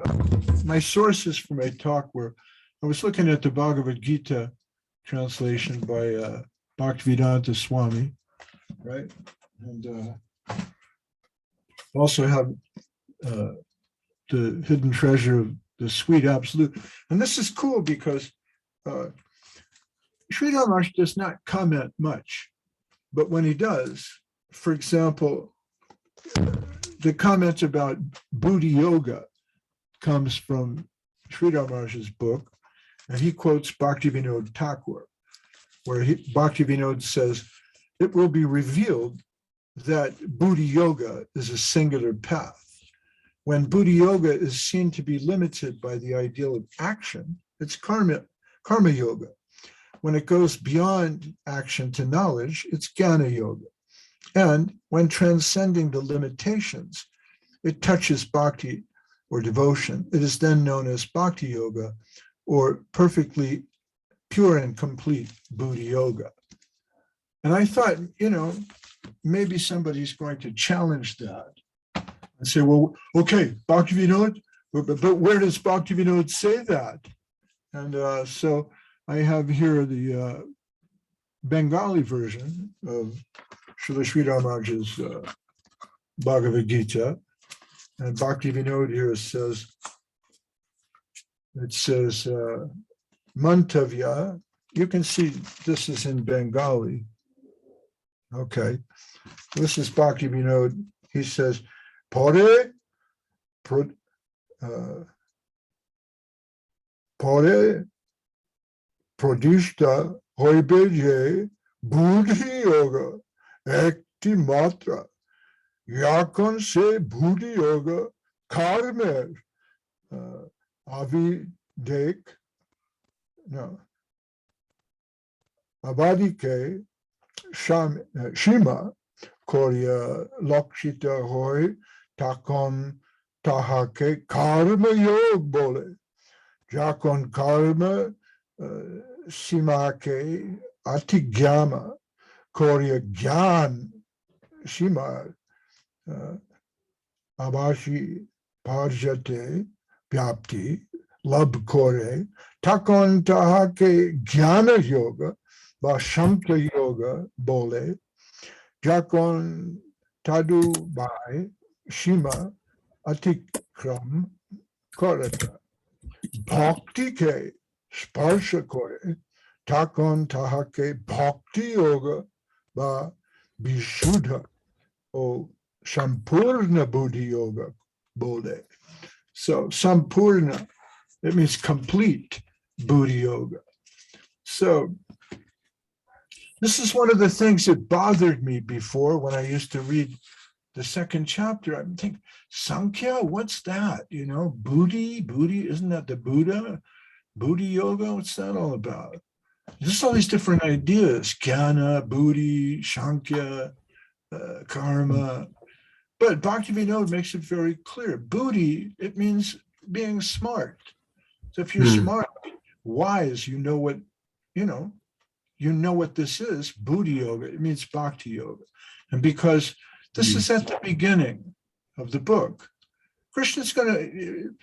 my sources for my talk were, I was looking at the Bhagavad Gita translation by Bhaktivedanta Swami, right? And also have the hidden treasure of the sweet absolute. And this is cool because Sridhar Maharaj does not comment much, but when he does, for example, the comment about Buddhi Yoga comes from Sridhar Maharaj's book, and he quotes Bhaktivinoda Thakur, where Bhaktivinoda says, it will be revealed that Buddhi Yoga is a singular path. When Buddhi Yoga is seen to be limited by the ideal of action, it's karma yoga. When it goes beyond action to knowledge, it's jnana yoga. And when transcending the limitations, it touches bhakti or devotion. It is then known as bhakti yoga, or perfectly pure and complete Buddhi yoga. And I thought, maybe somebody's going to challenge that and say, well, okay, Bhaktivinoda, but where does Bhaktivinoda say that? And so I have here the Bengali version of Srila Sridhar Maharaj's Bhagavad Gita. And Bhaktivinoda here says, Mantavya. You can see this is in Bengali. Okay. This is Bhaktivinoda. He says, Pore pradishta hoibe je buddhi yoga ekti matra yakon se buddhi yoga karmer avidek abadike shima korya lakshita hoy takon tahake karma yog bole jakon karma simake atigyama korya gyan shima abashi parjate vyapti lab kore takon tahake jnana yoga ba shankya yoga bole jakon tadu bai shima atikram korata bhakti ke sparsha kore takon tahake bhakti yoga ba vishuddha o sampurna buddhi yoga bole. So sampurna, it means complete Buddhi yoga. So this is one of the things that bothered me before when I used to read the second chapter, I'm thinking, Sankhya, what's that? You know, Buddhi, isn't that the Buddha? Buddhi yoga, what's that all about? Just all these different ideas, Jnana, Buddhi, Sankhya, Karma. But Bhaktivinoda makes it very clear. Buddhi, it means being smart. So if you're smart, wise, you know what this is, Buddhi yoga, it means bhakti yoga. And because this is at the beginning of the book, Krishna's going to,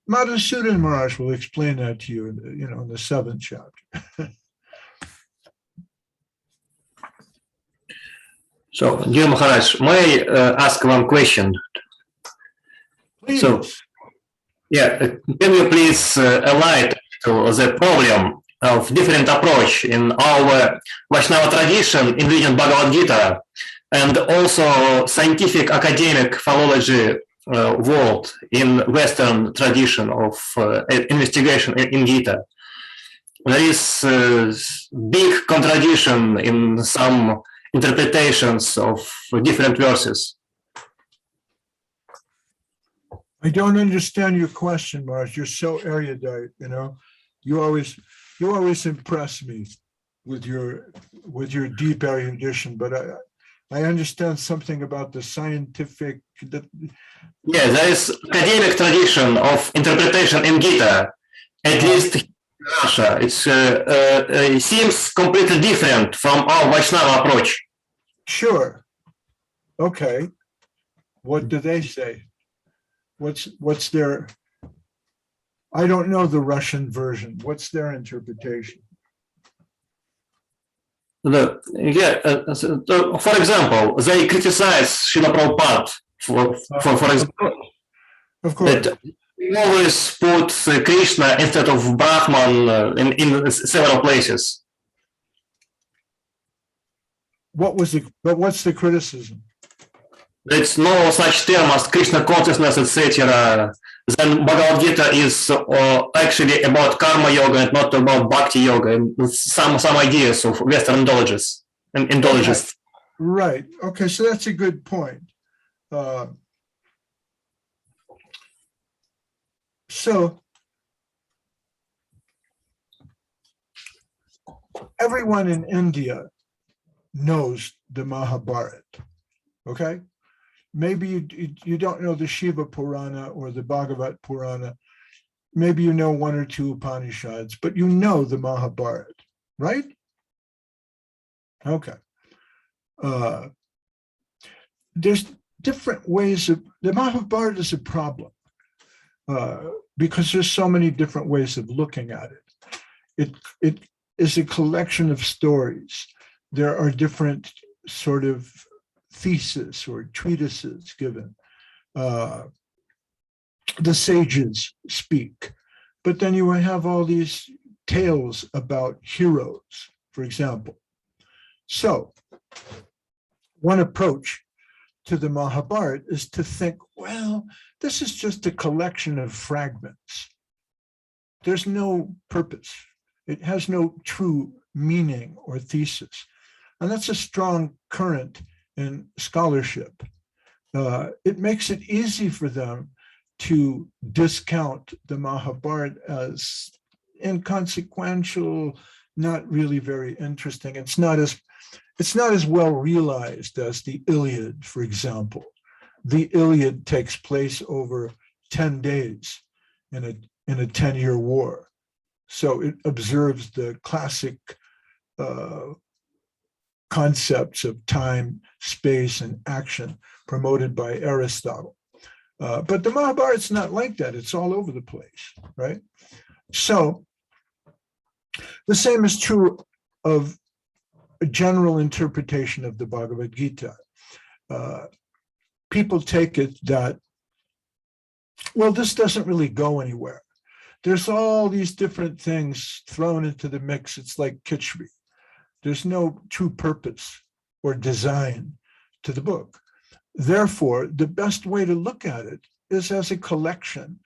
Madhusudan Maharaj will explain that to you, in the 7th chapter. So, dear Maharaj, may I ask one question? Please. So, can you please enlighten to the problem of different approach in our Vaishnava tradition in reading Bhagavad Gita, and also scientific academic philology world in Western tradition of investigation in Gita? There is big contradiction in some interpretations of different verses. I don't understand your question, Maharaj. You're so erudite, You always impress me with your deep erudition, but I understand something about the scientific. Yeah, there is academic tradition of interpretation in Gita, at least in Russia. It seems completely different from our Vaishnava approach. Sure. Okay. What do they say? What's their? I don't know the Russian version. What's their interpretation? For example, they criticize Srila Prabhupada for example, of course. That we always put Krishna instead of Brahman in several places. What's the criticism? There's no such term as Krishna consciousness, etc. Then Bhagavad Gita is actually about karma yoga and not about bhakti yoga, and some ideas of Western indologists and indologists. Right. Okay, so that's a good point. So everyone in India knows the Mahabharata. Okay. Maybe you don't know the Shiva Purana or the Bhagavad Purana. Maybe you know one or two Upanishads, but you know the Mahabharata, right? Okay. There's different ways of, the Mahabharata is a problem because there's so many different ways of looking at it. It is a collection of stories. There are different sort of theses or treatises given. The sages speak, but then you have all these tales about heroes, for example. So one approach to the Mahabharata is to think, well, this is just a collection of fragments. There's no purpose. It has no true meaning or thesis. And that's a strong current in scholarship. It makes it easy for them to discount the Mahabharata as inconsequential, not really very interesting. It's not as well realized as the Iliad, for example. The Iliad takes place over 10 days in a 10-year war. So it observes the classic concepts of time, space, and action promoted by Aristotle. But the Mahabharata's not like that. It's all over the place, right? So the same is true of a general interpretation of the Bhagavad Gita. People take it that, well, this doesn't really go anywhere. There's all these different things thrown into the mix. It's like khichdi. There's no true purpose or design to the book. Therefore, the best way to look at it is as a collection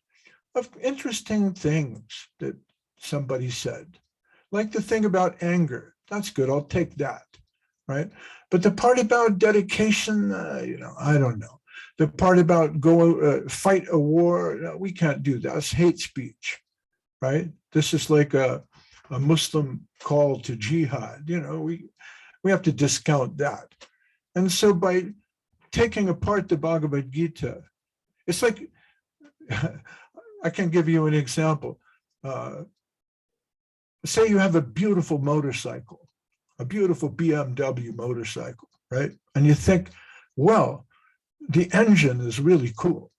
of interesting things that somebody said. Like the thing about anger. That's good. I'll take that, right? But the part about dedication, I don't know. The part about go fight a war, no, we can't do that. It's hate speech, right? This is like a Muslim call to jihad. We have to discount that. And so by taking apart the Bhagavad Gita, it's like, I can give you an example. Say you have a beautiful motorcycle, a beautiful BMW motorcycle, right? And you think, well, the engine is really cool.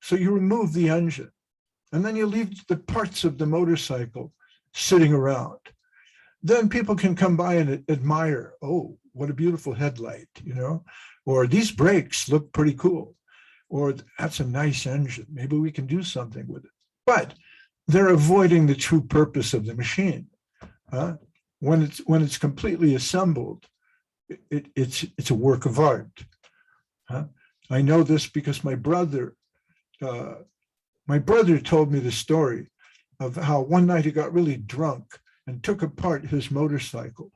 So you remove the engine and then you leave the parts of the motorcycle sitting around. Then people can come by and admire, oh, what a beautiful headlight, or these brakes look pretty cool, or that's a nice engine. Maybe we can do something with it. But they're avoiding the true purpose of the machine. When it's completely assembled, it's a work of art. I know this because my brother told me the story of how one night he got really drunk and took apart his motorcycle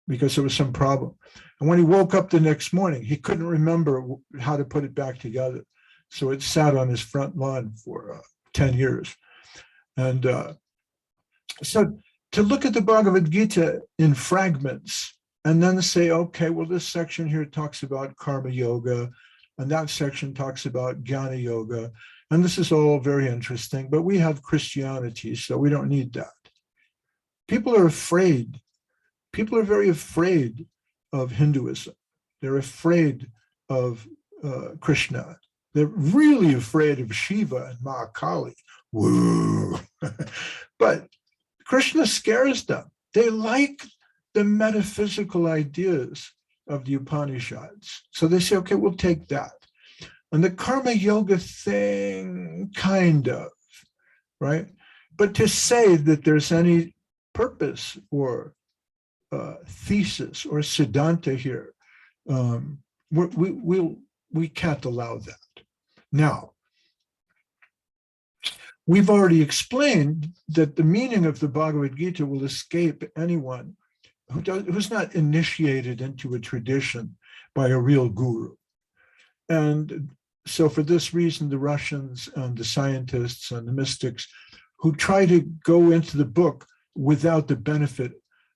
because there was some problem. And when he woke up the next morning, he couldn't remember how to put it back together. So it sat on his front lawn for 10 years. And so to look at the Bhagavad Gita in fragments and then say, okay, well, this section here talks about karma yoga, and that section talks about jnana yoga. And this is all very interesting, but we have Christianity, so we don't need that. People are afraid. People are very afraid of Hinduism. They're afraid of Krishna. They're really afraid of Shiva and Mahakali. Woo! But Krishna scares them. They like the metaphysical ideas of the Upanishads. So they say, okay, we'll take that. And the karma yoga thing, kind of, right? But to say that there's any purpose or thesis or siddhanta here, we can't allow that. Now, we've already explained that the meaning of the Bhagavad Gita will escape anyone who's not initiated into a tradition by a real guru. And so for this reason, the Russians and the scientists and the mystics who try to go into the book without the benefit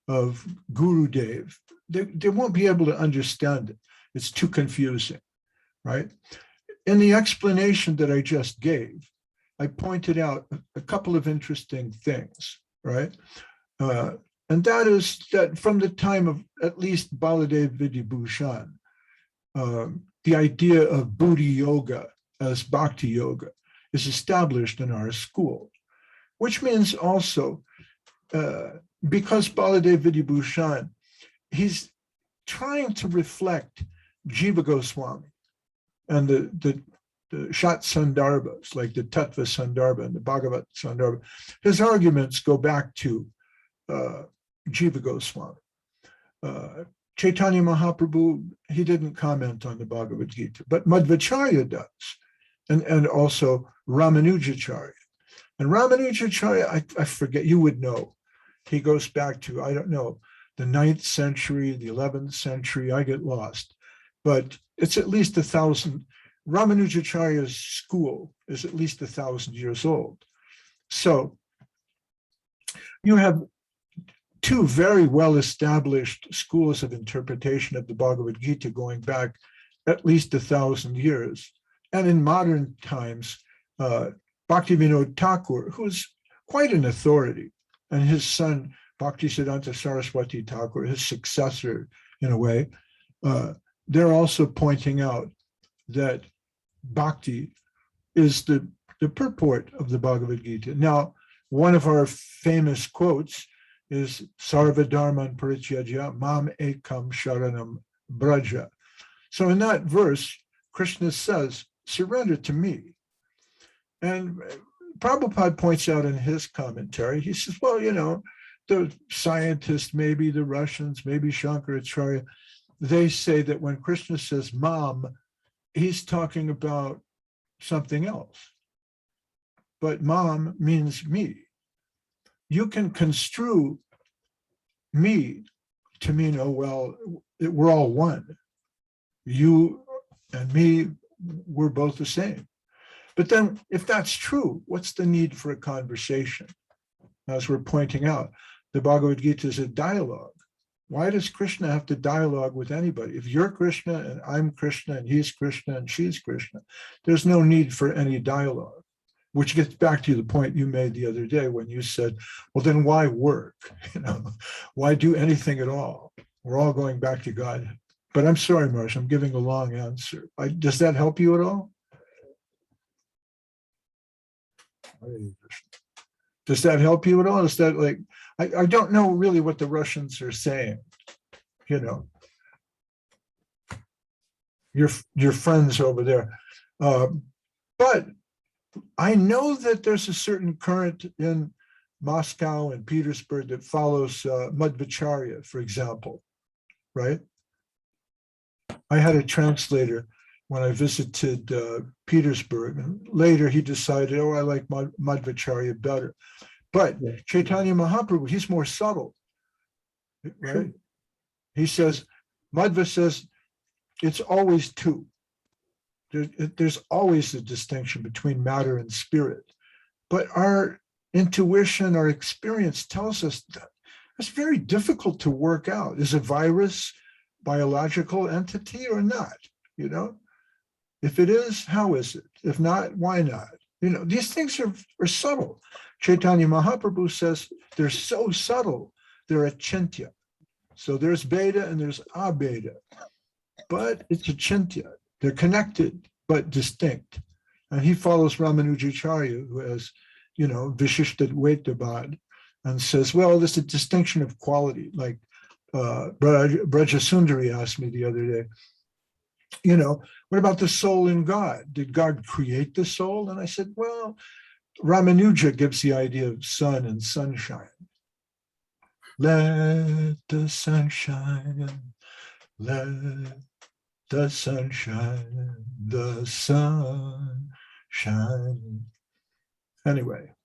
of Guru Dev, they won't be able to understand it. It's too confusing, right? In the explanation that I just gave, I pointed out a couple of interesting things, right? And that is that from the time of at least Baladev Vidyabhushan, the idea of Buddhi Yoga as Bhakti Yoga is established in our school, which means also, because Baladev Vidyabhushan, he's trying to reflect Jiva Goswami and the Shat Sandarbhas, like the Tattva Sandarbha and the Bhagavat Sandarbha. His arguments go back to Jiva Goswami. Chaitanya Mahaprabhu, he didn't comment on the Bhagavad Gita, but Madhvacharya does, and also Ramanujacharya. And Ramanujacharya, I forget, you would know. He goes back to, I don't know, the 9th century, the 11th century, I get lost. But it's at least 1,000. Ramanujacharya's school is at least 1,000 years old. So you have two very well-established schools of interpretation of the Bhagavad Gita going back at least 1,000 years. And in modern times, Bhaktivinoda Thakur, who's quite an authority, and his son, Bhaktisiddhanta Saraswati Thakur, his successor in a way, they're also pointing out that bhakti is the purport of the Bhagavad Gita. Now, one of our famous quotes is Sarva Dharma Parityajya Mam Ekam Sharanam Braja. So in that verse, Krishna says, surrender to me. And Prabhupada points out in his commentary, he says, well, the scientists, maybe the Russians, maybe Shankaracharya, they say that when Krishna says Mam, he's talking about something else. But Mam means me. You can construe me to mean, oh, well, we're all one. You and me, we're both the same. But then if that's true, what's the need for a conversation? As we're pointing out, the Bhagavad Gita is a dialogue. Why does Krishna have to dialogue with anybody? If you're Krishna and I'm Krishna and he's Krishna and she's Krishna, there's no need for any dialogue, which gets back to the point you made the other day when you said, well, then why work? Why do anything at all? We're all going back to God. But I'm sorry, Marsh, I'm giving a long answer. Does that help you at all? Does that help you at all? Is that like, I don't know really what the Russians are saying, your friends over there. But I know that there's a certain current in Moscow and Petersburg that follows Madhvacharya, for example, right? I had a translator when I visited Petersburg, and later he decided, I like Madhvacharya better. But Chaitanya Mahaprabhu, he's more subtle, right? He says, Madhva says, it's always two. There's always a distinction between matter and spirit. But our intuition, our experience tells us that it's very difficult to work out. Is a virus biological entity or not? If it is, how is it? If not, why not? These things are subtle. Chaitanya Mahaprabhu says they're so subtle, they're achintya. So there's beta and there's abeta, but it's achintya. They're connected, but distinct. And he follows Ramanujacharya, who has, Vishishtadvaitavad, and says, well, there's a distinction of quality. Like Brajasundari asked me the other day, what about the soul in God? Did God create the soul? And I said, well, Ramanuja gives the idea of sun and sunshine. Let the sun shine, let the sun shine, the sun shine. Anyway,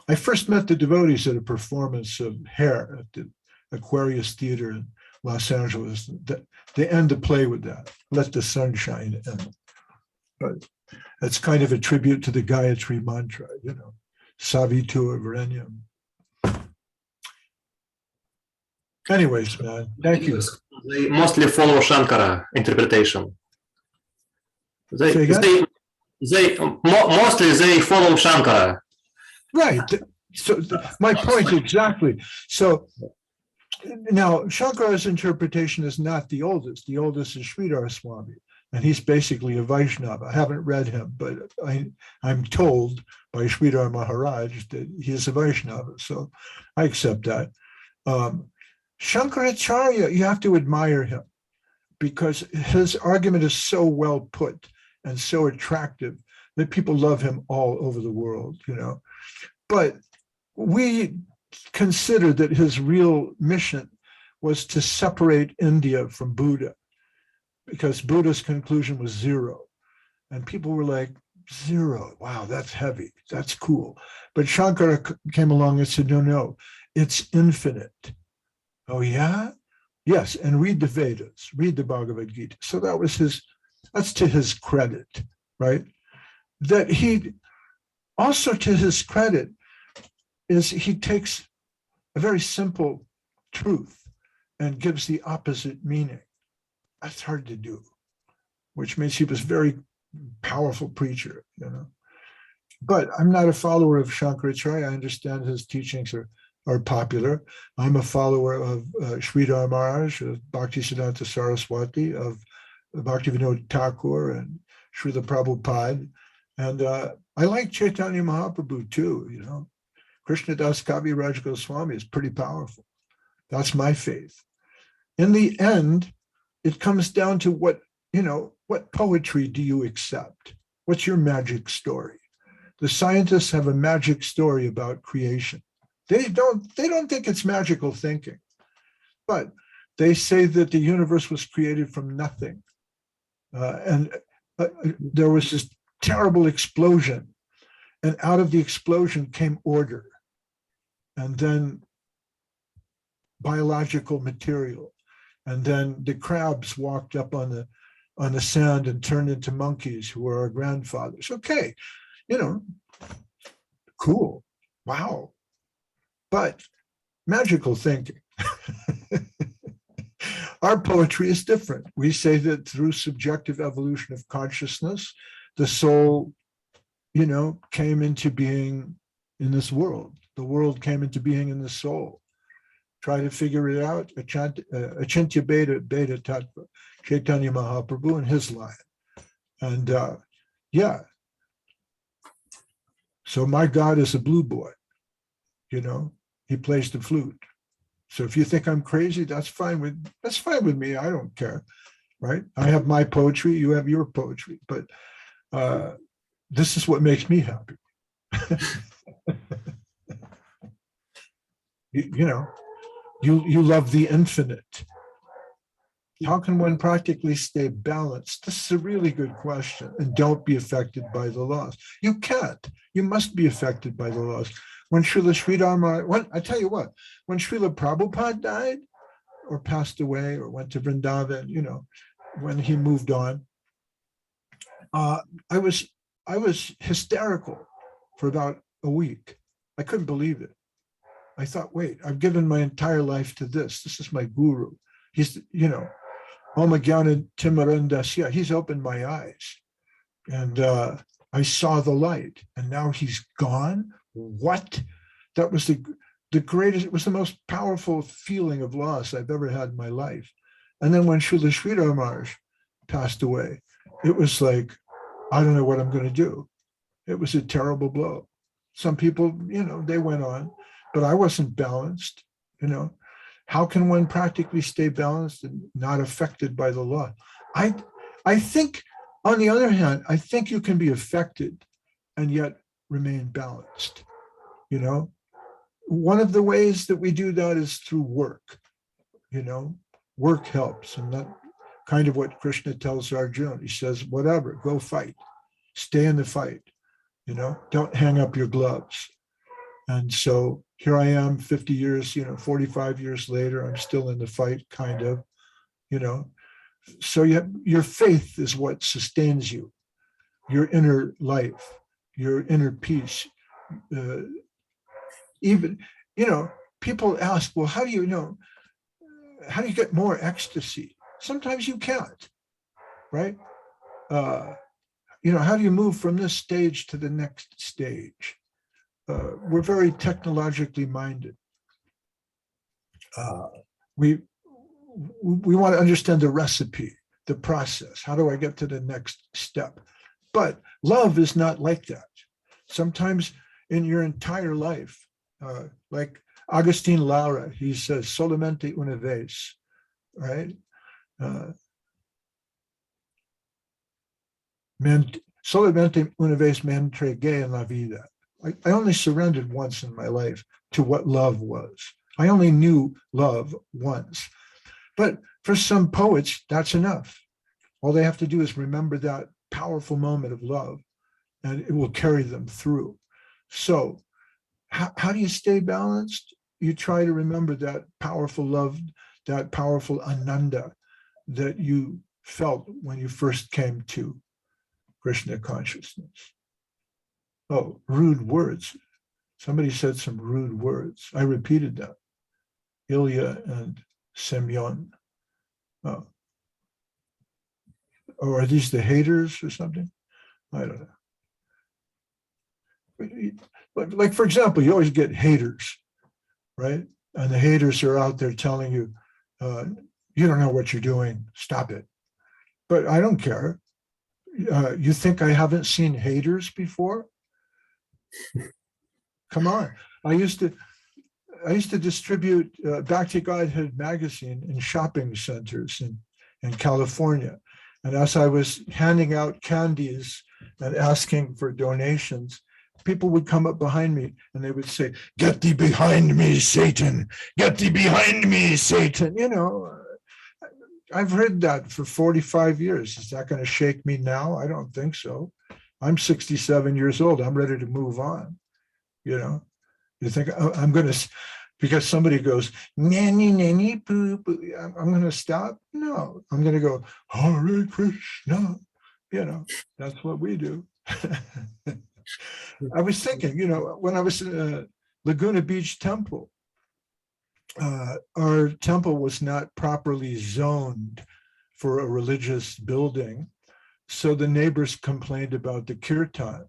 I first met the devotees at a performance of Hair at the Aquarius Theater in Los Angeles. They end the play with that, let the sun shine in. But that's kind of a tribute to the Gayatri mantra, Savitur Varenyam. Anyways, man, thank you. They mostly follow Shankara interpretation. Mostly they follow Shankara. Right. So my point exactly. So now Shankara's interpretation is not the oldest. The oldest is Sridhar Swami, and he's basically a Vaishnava. I haven't read him, but I'm told by Sridhar Maharaj that he is a Vaishnava. So I accept that. Shankaracharya, you have to admire him because his argument is so well put and so attractive that people love him all over the world, But we consider that his real mission was to separate India from Buddha, because Buddha's conclusion was zero. And people were like, zero, wow, that's heavy, that's cool. But Shankara came along and said, no, it's infinite. Oh yeah? Yes, and read the Vedas, read the Bhagavad Gita. So that's to his credit, right? That he, also to his credit, is he takes a very simple truth and gives the opposite meaning. That's hard to do, which means he was a very powerful preacher, But I'm not a follower of Shankaracharya. I understand his teachings are popular. I'm a follower of Sridhar Maharaj, of Bhaktisiddhanta Saraswati, of Bhaktivinoda Thakur and Srila Prabhupada. And I like Chaitanya Mahaprabhu too, Krishnadas Kaviraj Goswami is pretty powerful. That's my faith. In the end, it comes down to what poetry do you accept? What's your magic story? The scientists have a magic story about creation. They don't think it's magical thinking, but they say that the universe was created from nothing. And there was this terrible explosion, and out of the explosion came order, and then biological material. And then the crabs walked up on on the sand and turned into monkeys who were our grandfathers. Okay, cool. Wow. But magical thinking. Our poetry is different. We say that through subjective evolution of consciousness, the soul, came into being in this world. The world came into being in the soul. Try to figure it out. Achintya Beta Tattva, Chaitanya Mahaprabhu and his line. And so my God is a blue boy. He plays the flute. So if you think I'm crazy, that's fine with me. I don't care, right? I have my poetry, you have your poetry, but this is what makes me happy. You love the infinite. How can one practically stay balanced? This is a really good question. And don't be affected by the laws. You can't. You must be affected by the laws. When Srila Sridharma, I tell you what, when Srila Prabhupada died or passed away or went to Vrindavan, when he moved on, I was hysterical for about a week. I couldn't believe it. I thought, wait, I've given my entire life to this. This is my guru. He's, Om Jnana Timarandasya. He's opened my eyes. And I saw the light. And now he's gone? What? That was the greatest, it was the most powerful feeling of loss I've ever had in my life. And then when Srila Sridhar Maharaj passed away, it was like, I don't know what I'm going to do. It was a terrible blow. Some people, they went on, but I wasn't balanced, How can one practically stay balanced and not affected by the law? I think, on the other hand, I think you can be affected and yet remain balanced. One of the ways that we do that is through work. Work helps, and that kind of what Krishna tells Arjuna. He says, whatever, go fight, stay in the fight, don't hang up your gloves. And so here I am 50 years, 45 years later, I'm still in the fight, kind of, So your faith is what sustains you, your inner life, your inner peace. Even, people ask, well, how do you get more ecstasy? Sometimes you can't, right? How do you move from this stage to the next stage? We're very technologically minded. We want to understand the recipe, the process. How do I get to the next step? But love is not like that. Sometimes in your entire life, like Agustin Lara, he says, solamente una vez, right? Solamente una vez me entregué en la vida. I only surrendered once in my life to what love was. I only knew love once. But for some poets, that's enough. All they have to do is remember that powerful moment of love, and it will carry them through. So how do you stay balanced? You try to remember that powerful love, that powerful ananda that you felt when you first came to Krishna consciousness. Oh, rude words. Somebody said some rude words. I repeated that. Ilya and Semyon. Oh. Or are these the haters or something? I don't know. But like, for example, you always get haters, right? And the haters are out there telling you, you don't know what you're doing, stop it. But I don't care. You think I haven't seen haters before? Come on. I used to distribute Bhakti Godhead magazine in shopping centers in California. And as I was handing out candies and asking for donations, people would come up behind me and they would say, "Get thee behind me, Satan! Get thee behind me, Satan!" I've heard that for 45 years. Is that going to shake me now? I don't think so. I'm 67 years old. I'm ready to move on. You think I'm going to, because somebody goes, nanny, nanny, poo, poo, I'm going to stop? No, I'm going to go, Hare Krishna. That's what we do. I was thinking, when I was in Laguna Beach Temple, our temple was not properly zoned for a religious building. So the neighbors complained about the kirtan,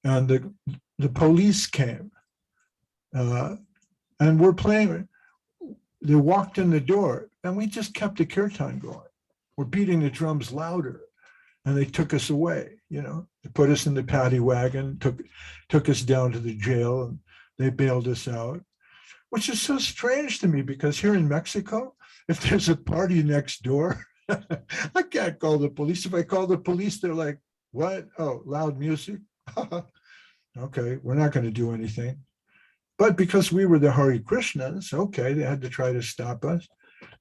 and the police came, and we're playing. They walked in the door, and we just kept the kirtan going. We're beating the drums louder, and they took us away. They put us in the paddy wagon, took us down to the jail, and they bailed us out, which is so strange to me because here in Mexico, if there's a party next door, I can't call the police. If I call the police, they're like, what? Oh, loud music? Okay, we're not going to do anything. But because we were the Hare Krishnas, okay, they had to try to stop us.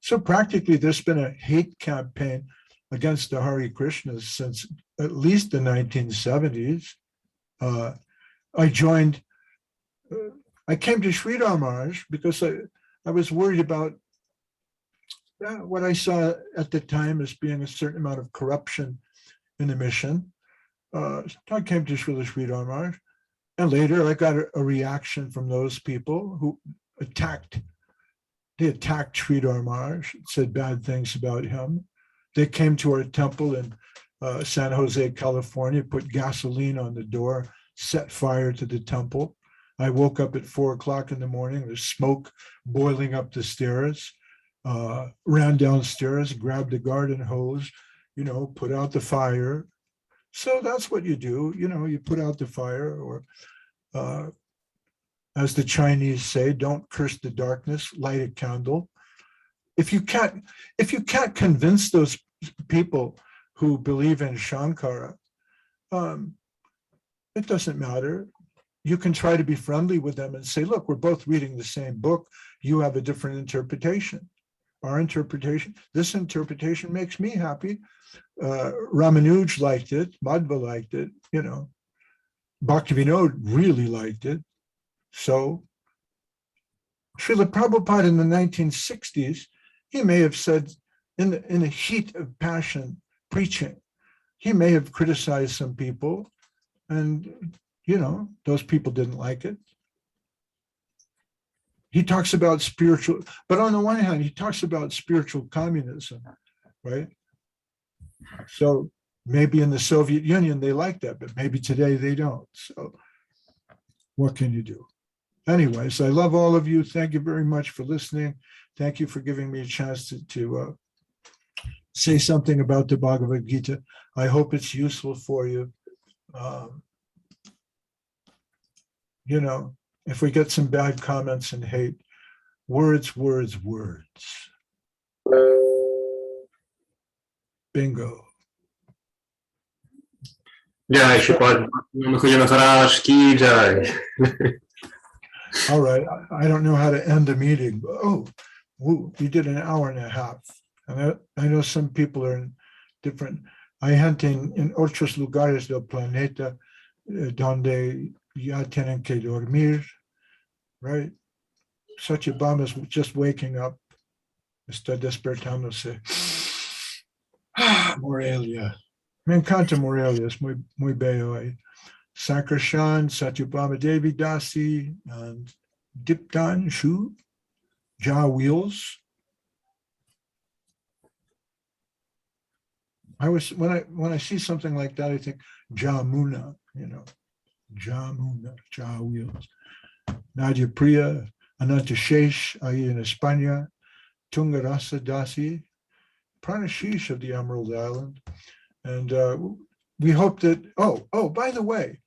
So practically there's been a hate campaign against the Hare Krishnas since at least the 1970s. I came to Sridhar Maharaj because I was worried about what I saw at the time as being a certain amount of corruption in the mission. So I came to Sridhar Maharaj, and later I got a reaction from those people who attacked Sridhar Maharaj, said bad things about him. They came to our temple in San Jose, California, put gasoline on the door, set fire to the temple. I woke up at 4 o'clock in the morning, there's smoke boiling up the stairs, ran downstairs, grabbed the garden hose, put out the fire. So that's what you do, you put out the fire, or as the Chinese say, don't curse the darkness, light a candle. If you can't convince those people who believe in Shankara, it doesn't matter. You can try to be friendly with them and say, look, we're both reading the same book. You have a different interpretation. This interpretation makes me happy. Ramanuj liked it. Madhva liked it. Bhaktivinoda really liked it. So Srila Prabhupada in the 1960s, he may have said in the heat of passion preaching, he may have criticized some people, and those people didn't like it. He talks about spiritual, but on the one hand, he talks about spiritual communism, right? So maybe in the Soviet Union, they like that, but maybe today they don't. So what can you do? Anyways, I love all of you. Thank you very much for listening. Thank you for giving me a chance to say something about the Bhagavad Gita. I hope it's useful for you. If we get some bad comments and hate, words, words, words. Bingo. Jai Sripad BV Maharaj ki jai. All right, I don't know how to end the meeting. We did an hour and a half. And I know some people are in different. Hay gente en otros lugares del planeta donde ya tienen que dormir, right? Satyabhama is just waking up, está despertándose. Morelia. Me encanta Morelia, es muy bello ahí. Sankarshan, Satyabhama Devi Dasi, and Diptan Shu, Ja Wheels. When I see something like that, I think Jamuna, Jamuna, Ja Wheels. Nadia Priya, Ananta Shesh, ahí in España, Tungarasa Dasi, Pranashish of the Emerald Island. And we hope that, by the way,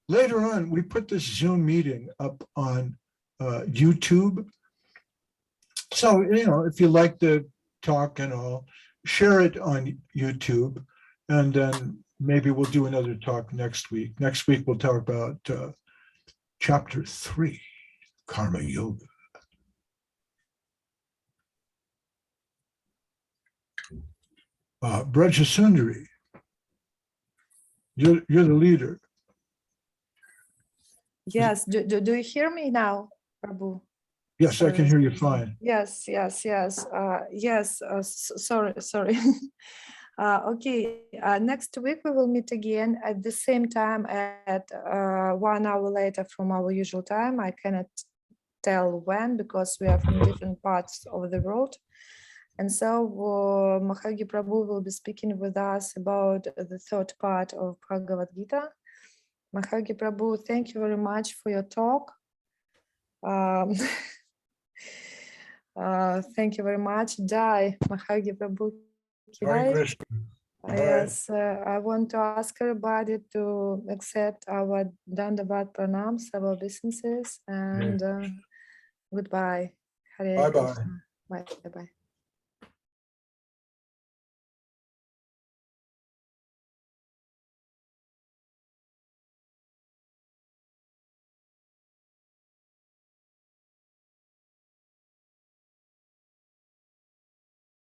later on, we put this Zoom meeting up on YouTube. So, if you like the talk and all, share it on YouTube, and then maybe we'll do another talk next week. Next week, we'll talk about Chapter 3, Karma Yoga. Braja Sundari, you're the leader. Yes, do you hear me now, Prabhu? Yes, I can hear you fine. Yes. Sorry. Okay, next week we will meet again at the same time at 1 hour later from our usual time. I cannot tell when because we are from different parts of the world. And so Mahayogi Prabhu will be speaking with us about the third part of Bhagavad Gita. Mahayogi Prabhu, thank you very much for your talk. Thank you very much. Jai, Mahayogi Prabhu. Hare Krishna. Yes, I want to ask everybody to accept our Dandavat Pranams, our obeisances, and goodbye. Hare Bye-bye. Krishna. Bye.